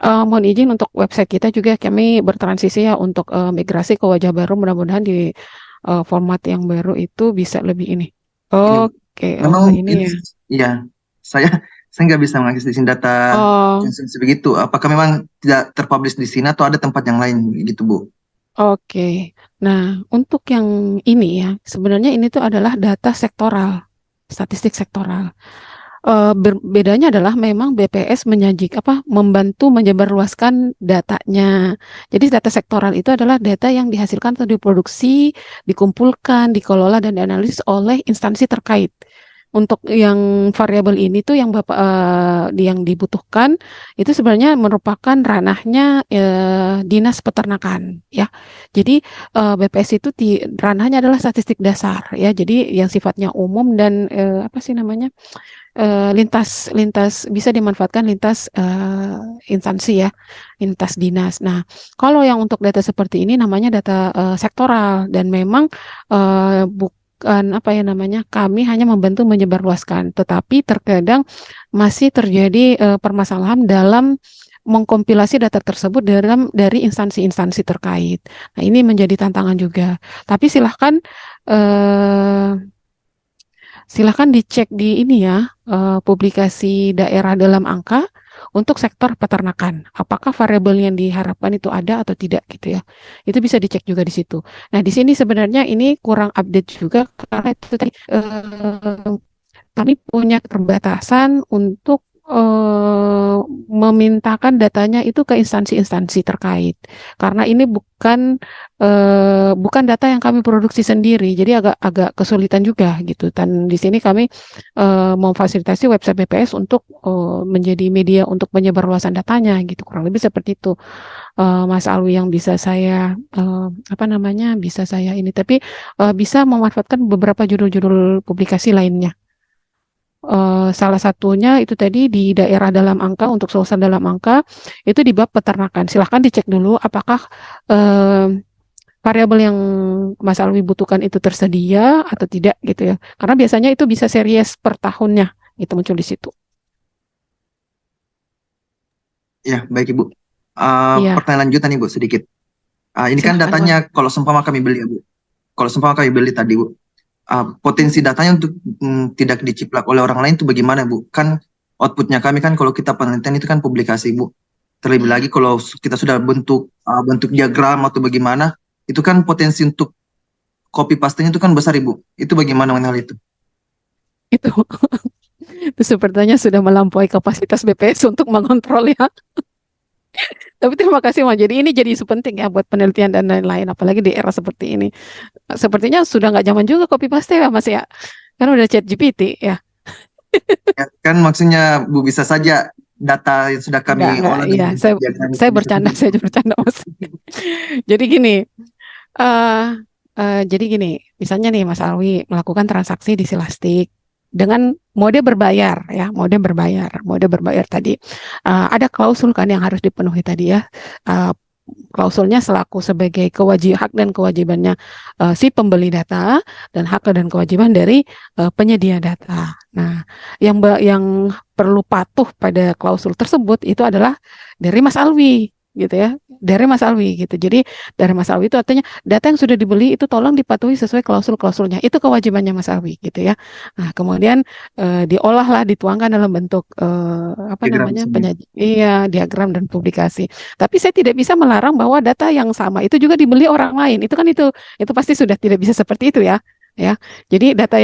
mohon izin untuk website kita juga kami bertransisi ya untuk migrasi ke wajah baru. Mudah-mudahan di format yang baru itu bisa lebih ini. Oke, Memang ini ya. Iya, saya nggak bisa mengakses di sini data konsumsi begitu. Apakah memang tidak terpublish di sini atau ada tempat yang lain gitu Bu? Oke. Nah, untuk yang ini ya, sebenarnya ini tuh adalah data sektoral, statistik sektoral. Bedanya adalah memang BPS membantu menyebarluaskan datanya. Jadi data sektoral itu adalah data yang dihasilkan atau diproduksi, dikumpulkan, dikelola dan dianalisis oleh instansi terkait. Untuk yang variabel ini tuh yang yang dibutuhkan itu sebenarnya merupakan ranahnya Dinas Peternakan ya. Jadi BPS itu ranahnya adalah statistik dasar ya. Jadi yang sifatnya umum dan lintas bisa dimanfaatkan lintas instansi ya, lintas dinas. Nah, kalau yang untuk data seperti ini namanya data sektoral dan memang kami hanya membantu menyebarluaskan, tetapi terkadang masih terjadi permasalahan dalam mengkompilasi data tersebut dari instansi-instansi terkait. Nah, ini menjadi tantangan juga. Tapi silahkan dicek di ini ya, publikasi daerah dalam angka untuk sektor peternakan. Apakah variabel yang diharapkan itu ada atau tidak gitu ya. Itu bisa dicek juga di situ. Nah, di sini sebenarnya ini kurang update juga karena itu tadi kami punya keterbatasan untuk memintakan datanya itu ke instansi-instansi terkait karena ini bukan data yang kami produksi sendiri, jadi agak kesulitan juga gitu. Dan di sini kami memfasilitasi website BPS untuk menjadi media untuk penyebarluasan datanya gitu, kurang lebih seperti itu Mas Alwi yang bisa saya tapi bisa memanfaatkan beberapa judul-judul publikasi lainnya. Salah satunya itu tadi di daerah dalam angka, untuk sosial dalam angka itu di bab peternakan. Silahkan dicek dulu apakah variabel yang Mas Alwi butuhkan itu tersedia atau tidak gitu ya. Karena biasanya itu bisa series per tahunnya itu muncul di situ. Ya, baik Ibu. Iya. Pertanyaan lanjutan Ibu sedikit. Ini kan Silahkan, datanya kalau seumpama kami beli Bu. Kalau seumpama kami beli tadi Bu. Potensi datanya untuk tidak diciplak oleh orang lain itu bagaimana Bu? Kan outputnya kami kan kalau kita penelitian itu kan publikasi Bu. Terlebih lagi kalau kita sudah bentuk diagram atau bagaimana, itu kan potensi untuk copy paste-nya itu kan besar Ibu. Itu bagaimana mengenai hal itu? Itu sepertinya sudah melampaui kapasitas BPS untuk mengontrol ya. Tapi terima kasih Mas. Jadi ini jadi isu penting ya buat penelitian dan lain-lain, apalagi di era seperti ini. Sepertinya sudah nggak zaman juga copy paste ya Mas ya. Kan udah ChatGPT ya. Ya, kan maksudnya Bu bisa saja data yang sudah kami olah. Iya, saya bercanda Mas. Jadi gini, misalnya nih Mas Alwi melakukan transaksi di Silastik dengan mode berbayar tadi, ada klausul kan yang harus dipenuhi tadi ya. Klausulnya selaku sebagai hak dan kewajibannya si pembeli data dan hak dan kewajiban dari penyedia data. Nah, yang perlu patuh pada klausul tersebut itu adalah dari Mas Alwi gitu ya, dari Mas Alwi gitu. Jadi dari Mas Alwi itu artinya data yang sudah dibeli itu tolong dipatuhi sesuai klausul-klausulnya. Itu kewajibannya Mas Alwi gitu ya. Nah, kemudian diolahlah, dituangkan dalam bentuk apa Diagram namanya, sini. iya, diagram dan publikasi. Tapi saya tidak bisa melarang bahwa data yang sama itu juga dibeli orang lain. Itu kan itu pasti sudah tidak bisa seperti itu ya. Ya, jadi data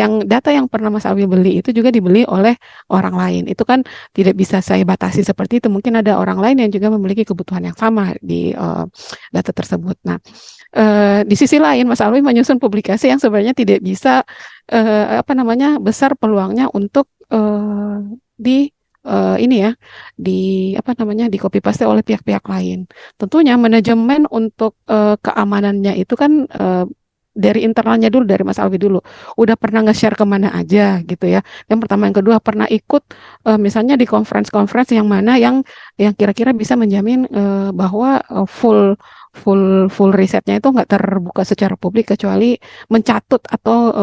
yang pernah Mas Alwi beli itu juga dibeli oleh orang lain. Itu kan tidak bisa saya batasi seperti itu. Mungkin ada orang lain yang juga memiliki kebutuhan yang sama di data tersebut. Nah, di sisi lain Mas Alwi menyusun publikasi yang sebenarnya tidak bisa apa namanya, besar peluangnya untuk di ini ya, di apa namanya, di copy paste oleh pihak-pihak lain. Tentunya manajemen untuk keamanannya itu kan dari internalnya dulu, dari Mas Alwi dulu. Udah pernah nge-share kemana aja gitu ya. Yang pertama, yang kedua pernah ikut misalnya di conference yang mana yang kira-kira bisa menjamin bahwa full risetnya itu nggak terbuka secara publik kecuali mencatut atau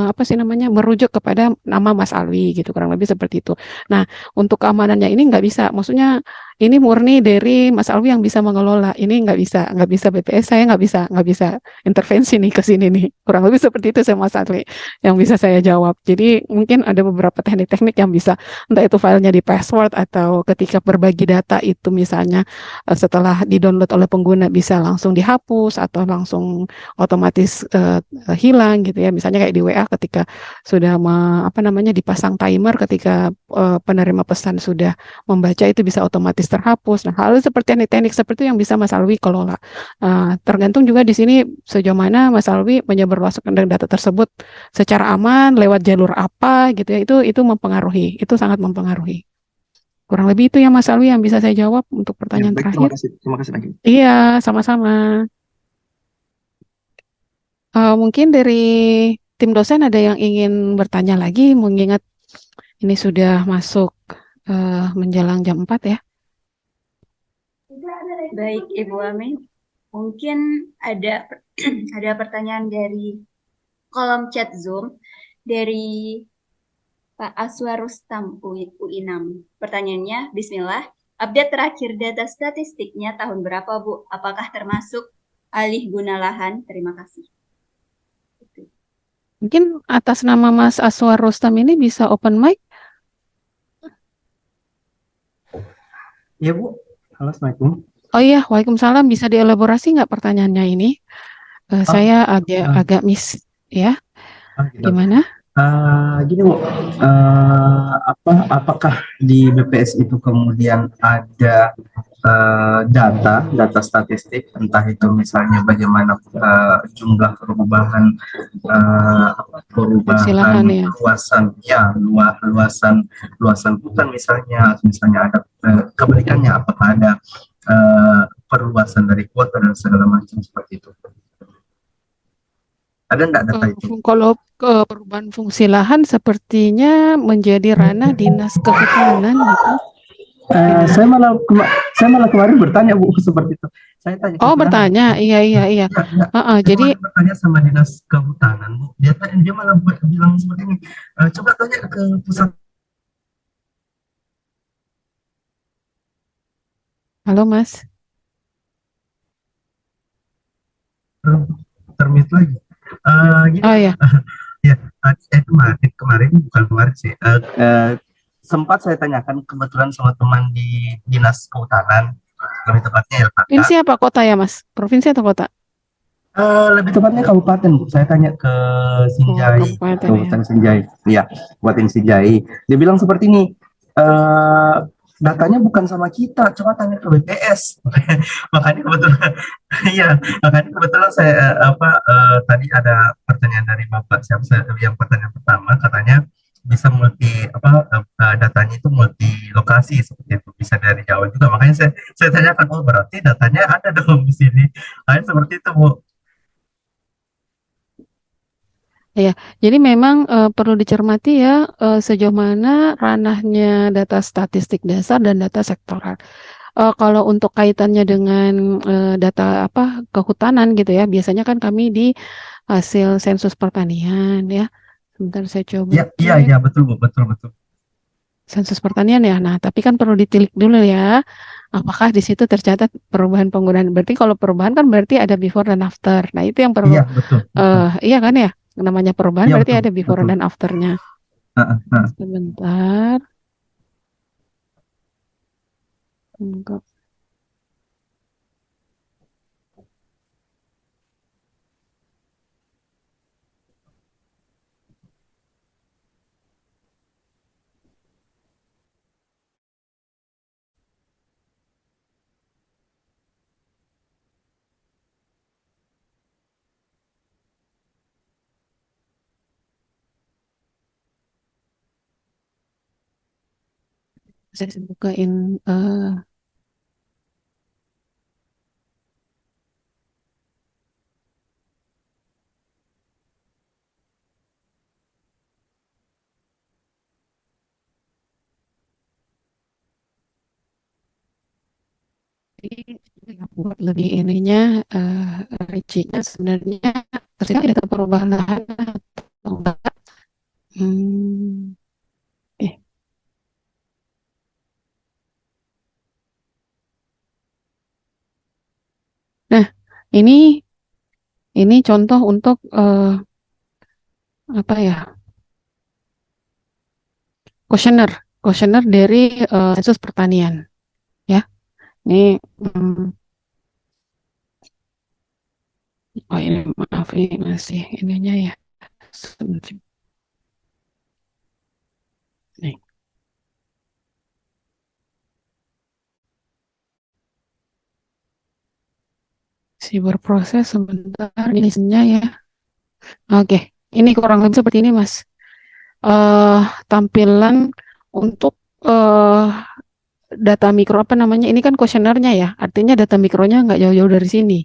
apa sih namanya, merujuk kepada nama Mas Alwi gitu, kurang lebih seperti itu. Nah, untuk keamanannya ini nggak bisa, maksudnya ini murni dari Mas Alwi yang bisa mengelola. Ini nggak bisa BPS, saya nggak bisa intervensi nih ke sini nih. Kurang lebih seperti itu saya Mas Alwi yang bisa saya jawab. Jadi mungkin ada beberapa teknik-teknik yang bisa, entah itu filenya di password atau ketika berbagi data itu misalnya setelah di-download oleh pengguna bisa langsung dihapus atau langsung otomatis hilang gitu ya. Misalnya kayak di WA ketika sudah apa namanya, dipasang timer ketika penerima pesan sudah membaca itu bisa otomatis terhapus. Nah, hal seperti teknik seperti itu yang bisa Mas Alwi kelola. Tergantung juga di sini sejauh mana Mas Alwi menyebarluaskan data tersebut secara aman lewat jalur apa gitu ya. Itu mempengaruhi, itu sangat mempengaruhi. Kurang lebih itu ya Mas Alwi yang bisa saya jawab untuk Ya, pertanyaan baik, terakhir. terima kasih lagi. Iya, sama-sama. Mungkin dari tim dosen ada yang ingin bertanya lagi, mengingat ini sudah masuk menjelang jam 4 ya. Baik, Ibu Amin. Mungkin ada ada pertanyaan dari kolom chat Zoom dari Pak Aswar Rustam UI6. Pertanyaannya, Bismillah, update terakhir data statistiknya tahun berapa, Bu? Apakah termasuk alih guna lahan? Terima kasih. Mungkin atas nama Mas Aswar Rustam ini bisa open mic? Iya Bu, halo Assalamualaikum. Oh iya, Waalaikumsalam. Bisa dielaborasi nggak pertanyaannya ini? Saya agak miss ya. Gitu. Gimana? Gini Bu, apakah di BPS itu kemudian ada data statistik, entah itu misalnya bagaimana jumlah perubahan Silakan ya. luasan hutan misalnya ada kebalikannya, apakah ada perluasan dari kuota dan segala macam seperti itu. Ada enggak data itu? Kalau perubahan fungsi lahan sepertinya menjadi ranah dinas kehutanan gitu. Saya malah kemarin bertanya Bu seperti itu. Saya tanya. Oh bertanya, iya. Jadi bertanya sama dinas kehutanan Bu. Dia malah bilang seperti ini. Coba tanya ke pusat. Halo Mas. Termit lagi. Gini, Oh ya. Ya, kemarin bukan kemarin sih. Sempat saya tanyakan kebetulan sama teman di dinas kehutanan, lebih tepatnya LKK. Provinsi apa kota ya Mas? Provinsi atau kota? Lebih tepatnya kabupaten Bu. Saya tanya ke Sinjai, Kabupaten Sinjai. Iya, Kabupaten Sinjai. Dia bilang seperti ini. Datanya bukan sama kita, coba tanya ke BPS. makanya kebetulan saya tadi ada pertanyaan dari Bapak yang pertanyaan pertama, katanya bisa datanya itu multi lokasi seperti itu, bisa dari Jawa juga. Makanya saya tanyakan, oh berarti datanya ada dong di sini. Seperti itu Bu. Ya, jadi memang perlu dicermati ya sejauh mana ranahnya data statistik dasar dan data sektoral. Kalau untuk kaitannya dengan data kehutanan gitu ya, biasanya kan kami di hasil sensus pertanian ya. Sebentar saya coba. Iya betul Bu, betul. Sensus pertanian ya. Nah, tapi kan perlu ditilik dulu ya. apakah di situ tercatat perubahan penggunaan. Berarti kalau perubahan kan berarti ada before dan after. Nah, itu yang perlu Iya, betul, betul. iya kan ya? Namanya perubahan Iya, berarti betul, ada before betul. dan afternya. Heeh, heeh. Sebentar. Enggak. Saya bukain buat lebih ininya rincinya sebenarnya ternyata ada perubahan lahan atau enggak. Hmm, eh. Nah, ini contoh untuk apa ya? Kuesioner dari sensus pertanian ya. Ini oh ini maaf ini masih ininya ya. Sebentar. Nih, si berproses sebentar ini listnya ya. Oke, ini kurang lebih seperti ini Mas. eh Tampilan untuk data mikro apa namanya? Ini kan kuesionernya ya. Artinya data mikronya nggak jauh-jauh dari sini.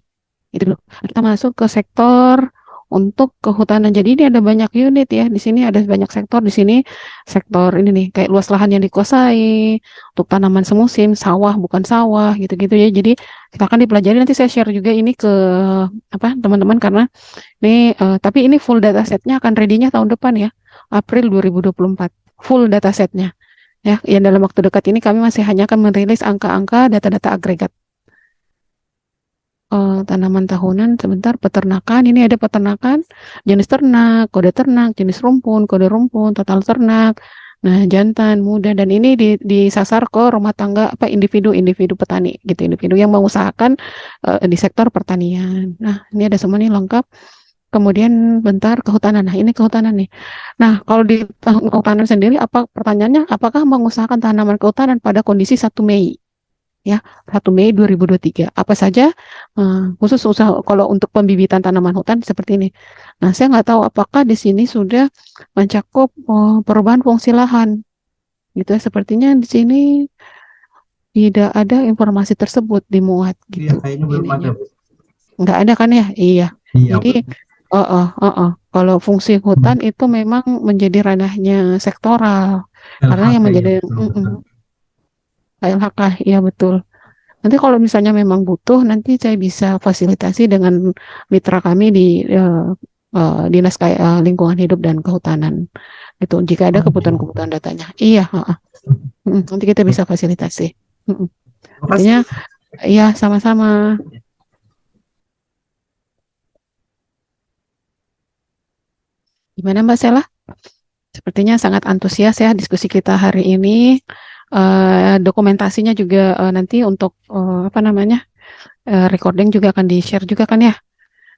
Itu loh. Kita masuk ke sektor untuk kehutanan. Jadi ini ada banyak unit ya. Di sini ada banyak sektor. Di sini sektor ini nih kayak luas lahan yang dikuasai untuk tanaman semusim, sawah bukan sawah gitu-gitu ya. Jadi silakan dipelajari. Nanti saya share juga ini ke apa teman-teman karena ini tapi ini full data setnya akan ready-nya tahun depan ya. April 2024. Full data setnya. Ya, yang dalam waktu dekat ini kami masih hanya akan merilis angka-angka data-data agregat. Tanaman tahunan, sebentar, peternakan, ini ada peternakan, jenis ternak, jenis rumpun, kode rumpun, total ternak, nah jantan, muda, dan ini disasar ke rumah tangga, apa individu petani, gitu, individu yang mengusahakan di sektor pertanian. Nah, ini ada semua nih lengkap. Kemudian bentar kehutanan. Nah, ini kehutanan nih. Nah, kalau di kehutanan sendiri pertanyaannya apakah mengusahakan tanaman kehutanan pada kondisi 1 Mei? Ya, 1 Mei 2023. Apa saja khusus usaha kalau untuk pembibitan tanaman hutan seperti ini. Nah, saya nggak tahu apakah di sini sudah mencakup perubahan fungsi lahan. Gitu ya, sepertinya di sini tidak ada informasi tersebut dimuat Iya, gitu. kayaknya belum ada. Ininya. Nggak ada kan ya? Iya. Iya, Jadi kalau fungsi hutan itu memang menjadi ranahnya sektoral. Karena yang LHK ya, menjadi betul, betul. KLHK, iya betul. Nanti kalau misalnya memang butuh, nanti saya bisa fasilitasi dengan mitra kami di Dinas Lingkungan Hidup dan Kehutanan. Itu jika ada Oh, iya. kebutuhan-kebutuhan datanya. Iya, nanti kita bisa fasilitasi. Mm-mm. Terima kasih. Artinya, iya sama-sama. Gimana Mbak Sela? Sepertinya sangat antusias ya diskusi kita hari ini. Dokumentasinya juga nanti untuk apa namanya recording juga akan di-share juga kan ya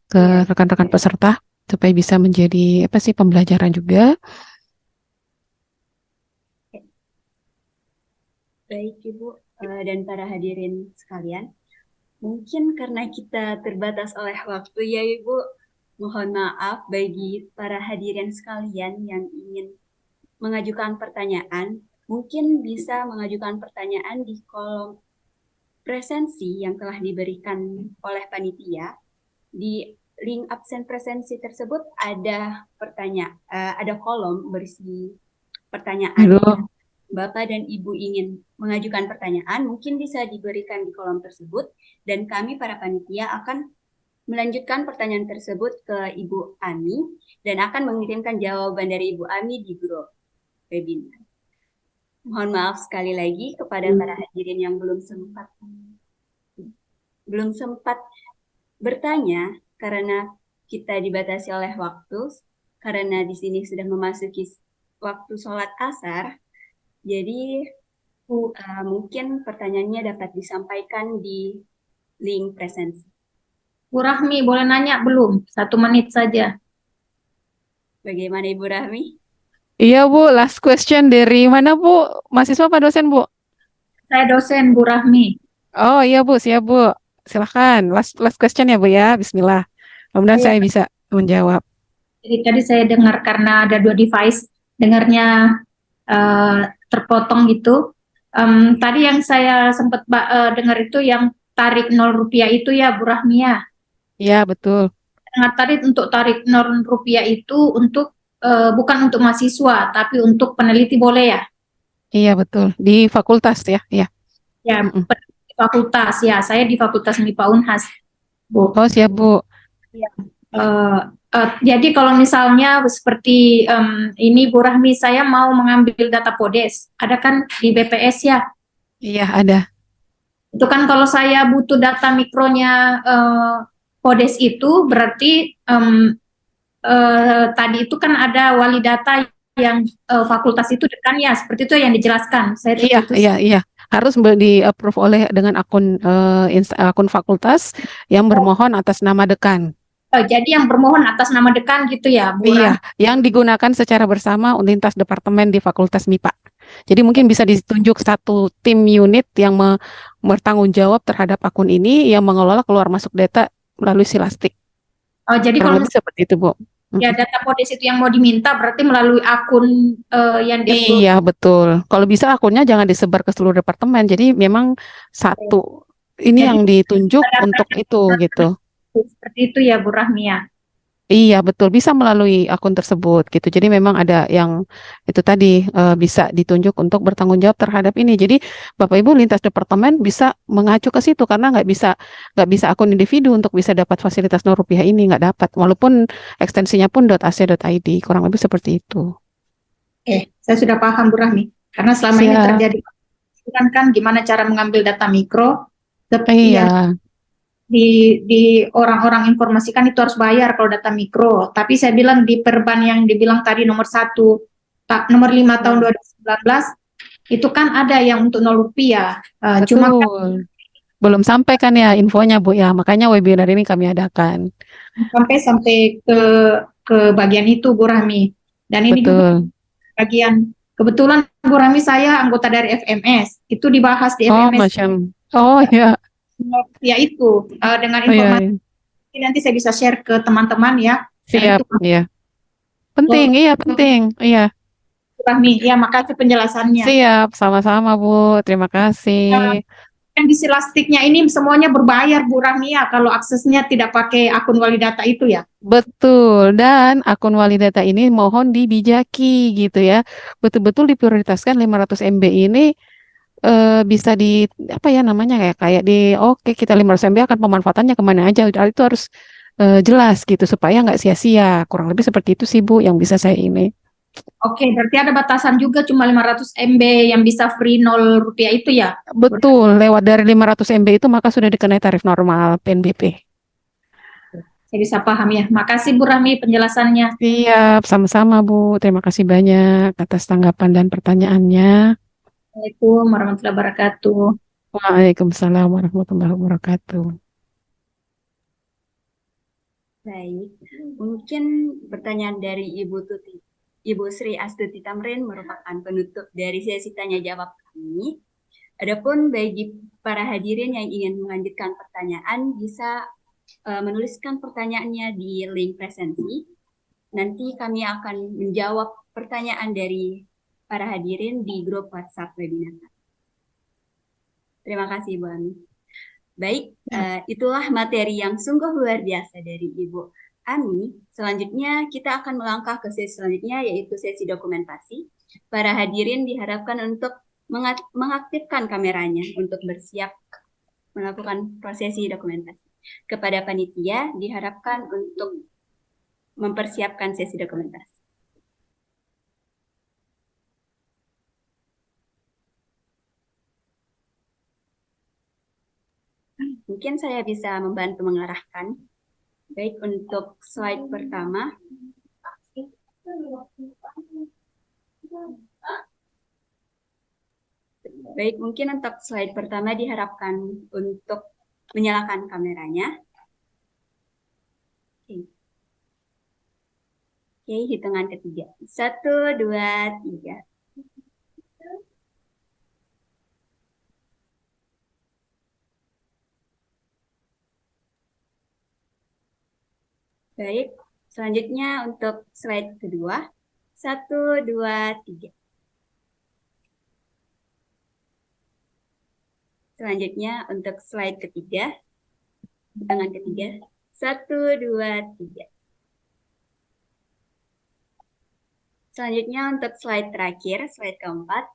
ke rekan-rekan peserta supaya bisa menjadi apa sih pembelajaran juga. Baik Ibu dan para hadirin sekalian, mungkin karena kita terbatas oleh waktu ya Ibu, mohon maaf bagi para hadirin sekalian yang ingin mengajukan pertanyaan, mungkin bisa mengajukan pertanyaan di kolom presensi yang telah diberikan oleh panitia. Di link absen presensi tersebut ada kolom berisi pertanyaan. Halo. Bapak dan Ibu ingin mengajukan pertanyaan, mungkin bisa diberikan di kolom tersebut dan kami para panitia akan melanjutkan pertanyaan tersebut ke Ibu Ami dan akan mengirimkan jawaban dari Ibu Ami di grup webinar. Mohon maaf sekali lagi kepada para hadirin yang belum sempat bertanya karena kita dibatasi oleh waktu, karena di sini sudah memasuki waktu sholat asar. Jadi mungkin pertanyaannya dapat disampaikan di link presensi. Bu Rahmi, boleh nanya belum? 1 menit saja. Bagaimana Ibu Rahmi? Iya Bu, last question dari mana Bu? Mahasiswa apa dosen Bu? Saya dosen Bu Rahmi. Oh iya Bu, siap Bu. Silahkan, last question ya Bu ya, Bismillah. Mudah-mudahan Saya saya bisa menjawab. Jadi tadi saya dengar karena ada 2 device, dengarnya terpotong gitu. Tadi yang saya sempat dengar itu yang tarik 0 rupiah itu ya Bu Rahmi ya. Iya betul. Dengar tadi untuk tarik 0 rupiah itu untuk bukan untuk mahasiswa, tapi untuk peneliti boleh ya? Iya betul. Di fakultas ya, iya. Ya, Mm-mm. peneliti fakultas ya. Saya di Fakultas MIPA Unhas, Bu. Oh siap Bu. Jadi kalau misalnya seperti ini Bu Rahmi, saya mau mengambil data Podes, ada kan di BPS ya? Iya ada. Itu kan kalau saya butuh data mikronya Podes itu berarti tadi itu kan ada wali data yang fakultas itu dekan ya, seperti itu yang dijelaskan. Saya Iya, itu iya. Harus di-approve oleh dengan akun fakultas yang bermohon atas nama dekan. jadi yang bermohon atas nama dekan gitu ya, Bu Rahmi? Iya, yang digunakan secara bersama lintas departemen di Fakultas MIPA. Jadi mungkin bisa ditunjuk satu tim unit yang bertanggung jawab terhadap akun ini yang mengelola keluar masuk data melalui Silastik. Jadi Kurang kalau lebih seperti itu, Bu. ya data Podes itu yang mau diminta berarti melalui akun yang di-upload. Iya, betul. Kalau bisa akunnya jangan disebar ke seluruh departemen. Jadi memang satu ini Jadi yang ditunjuk data untuk itu gitu. seperti itu ya Bu Rahmi ya. Iya, betul. Bisa melalui akun tersebut gitu. Jadi memang ada yang itu tadi bisa ditunjuk untuk bertanggung jawab terhadap ini. Jadi Bapak Ibu lintas departemen bisa mengacu ke situ karena nggak bisa akun individu untuk bisa dapat fasilitas Rupiah ini nggak dapat. Walaupun ekstensinya pun .ac.id kurang lebih seperti itu. Oke, saya sudah paham Bu Rahmi. Karena selama ini Siap. terjadi kan gimana cara mengambil data mikro seperti yang Iya, di orang-orang informasikan itu harus bayar kalau data mikro. Tapi saya bilang di perban yang dibilang tadi nomor 5 tahun 2019 itu kan ada yang untuk 0 rupiah. Cuma kan betul. Belum sampai kan ya infonya Bu ya. Makanya webinar ini kami adakan. sampai ke bagian itu Bu Rahmi. Dan ini juga Betul. bagian kebetulan Bu Rahmi saya anggota dari FMS. Itu dibahas di Oh, FMS. Masya Allah. Oh ya. Ya itu dengan Oh, iya, informasi iya. nanti saya bisa share ke teman-teman ya. Dan Siap, itu iya. Penting, iya penting. Iya. Rahmi, ya makasih penjelasannya. Siap, sama-sama Bu. Terima kasih. Yang di Silastiknya ini semuanya berbayar Bu Rahmi ya kalau aksesnya tidak pakai akun wali data itu ya. Betul. Dan akun wali data ini mohon dibijaki gitu ya. Betul-betul diprioritaskan 500 MB ini bisa di apa ya namanya kayak di oke kita 500 MB akan pemanfaatannya kemana aja. Itu harus jelas gitu supaya nggak sia-sia. Kurang lebih seperti itu sih Bu yang bisa saya ini. Oke, berarti ada batasan juga cuma 500 MB yang bisa free 0 rupiah itu ya? Betul, lewat dari 500 MB itu maka sudah dikenai tarif normal PNBP. Saya bisa paham ya. Makasih Bu Rahmi penjelasannya. Siap, sama-sama Bu. Terima kasih banyak atas tanggapan dan pertanyaannya. Assalamualaikum warahmatullahi wabarakatuh. Waalaikumsalam warahmatullahi wabarakatuh. Baik, mungkin pertanyaan dari Ibu Sri Astuti Tamrin merupakan penutup dari sesi tanya jawab kami. Adapun bagi para hadirin yang ingin melanjutkan pertanyaan bisa menuliskan pertanyaannya di link presensi. Nanti kami akan menjawab pertanyaan dari para hadirin di grup WhatsApp webinar. Terima kasih Bu Ami. Baik, itulah materi yang sungguh luar biasa dari Ibu Ami. Selanjutnya kita akan melangkah ke sesi selanjutnya yaitu sesi dokumentasi. Para hadirin diharapkan untuk mengaktifkan kameranya untuk bersiap melakukan prosesi dokumentasi. Kepada panitia diharapkan untuk mempersiapkan sesi dokumentasi. mungkin saya bisa membantu mengarahkan. Baik, untuk slide pertama. Baik, mungkin untuk slide pertama diharapkan untuk menyalakan kameranya. Oke, hitungan ketiga. 1, 2, 3. Baik, selanjutnya untuk slide kedua. 1, 2, 3. Selanjutnya untuk slide ketiga. Hitungan ketiga. 1, 2, 3. Selanjutnya untuk slide terakhir, slide keempat,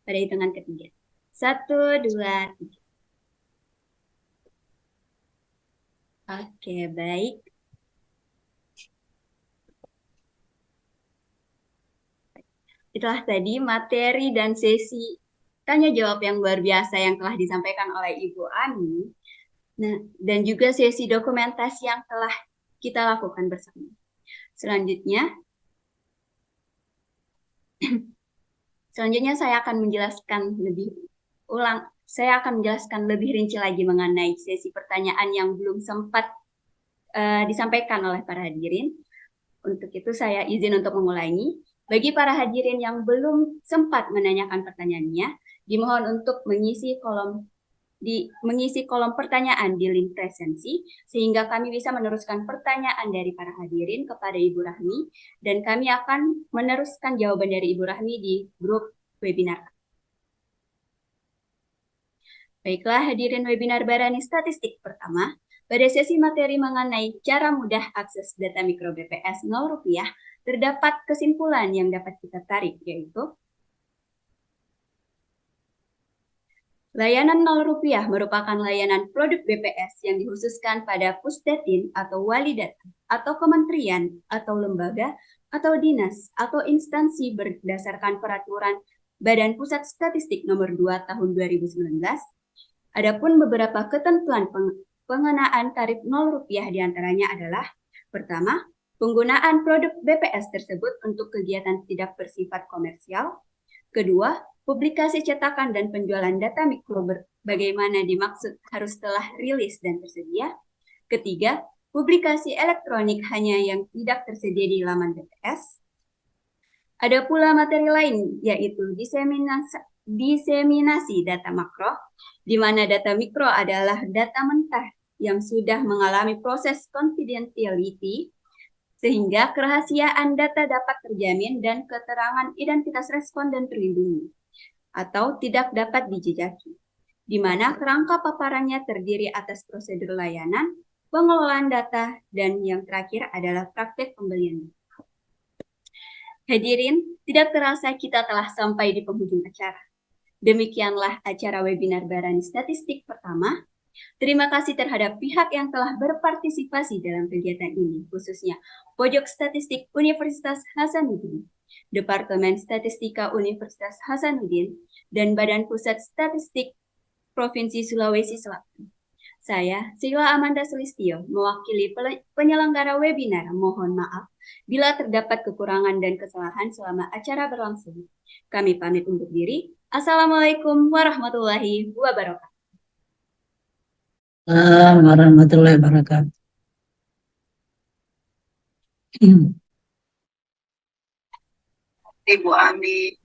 pada hitungan ketiga. 1, 2, 3. Oke, baik. Itulah tadi materi dan sesi tanya jawab yang luar biasa yang telah disampaikan oleh Ibu Ani. Nah, dan juga sesi dokumentasi yang telah kita lakukan bersama. Selanjutnya saya akan menjelaskan lebih rinci lagi mengenai sesi pertanyaan yang belum sempat disampaikan oleh para hadirin. Untuk itu saya izin untuk mengulangi. Bagi para hadirin yang belum sempat menanyakan pertanyaannya, dimohon untuk mengisi kolom pertanyaan di link presensi, sehingga kami bisa meneruskan pertanyaan dari para hadirin kepada Ibu Rahmi, dan kami akan meneruskan jawaban dari Ibu Rahmi di grup webinar. Baiklah, hadirin webinar Barani Statistik pertama, pada sesi materi mengenai cara mudah akses data mikro BPS Rp0, terdapat kesimpulan yang dapat kita tarik, yaitu layanan Rp0 merupakan layanan produk BPS yang dikhususkan pada Pusdatin atau Wali Data, atau kementerian, atau lembaga, atau dinas, atau instansi berdasarkan peraturan Badan Pusat Statistik nomor 2 tahun 2019. Adapun beberapa ketentuan pengenaan tarif Rp0 diantaranya adalah: pertama, penggunaan produk BPS tersebut untuk kegiatan tidak bersifat komersial. Kedua, publikasi cetakan dan penjualan data mikro bagaimana dimaksud harus telah rilis dan tersedia. Ketiga, publikasi elektronik hanya yang tidak tersedia di laman BPS. Ada pula materi lain, yaitu diseminasi data makro, di mana data mikro adalah data mentah yang sudah mengalami proses confidentiality, sehingga kerahasiaan data dapat terjamin dan keterangan identitas responden terlindungi, atau tidak dapat dijejaki, di mana kerangka paparannya terdiri atas prosedur layanan, pengelolaan data, dan yang terakhir adalah praktek pembelian. Hadirin, tidak terasa kita telah sampai di penghujung acara. Demikianlah acara webinar Barani Statistik pertama. Terima kasih terhadap pihak yang telah berpartisipasi dalam kegiatan ini, khususnya Pojok Statistik Universitas Hasanuddin, Departemen Statistika Universitas Hasanuddin, dan Badan Pusat Statistik Provinsi Sulawesi Selatan. Saya, Sila Amanda Sulistyo, mewakili penyelenggara webinar. Mohon maaf bila terdapat kekurangan dan kesalahan selama acara berlangsung. Kami pamit undur diri. Assalamualaikum warahmatullahi wabarakatuh. Warahmatullahi wabarakatuh. Ibu Ani.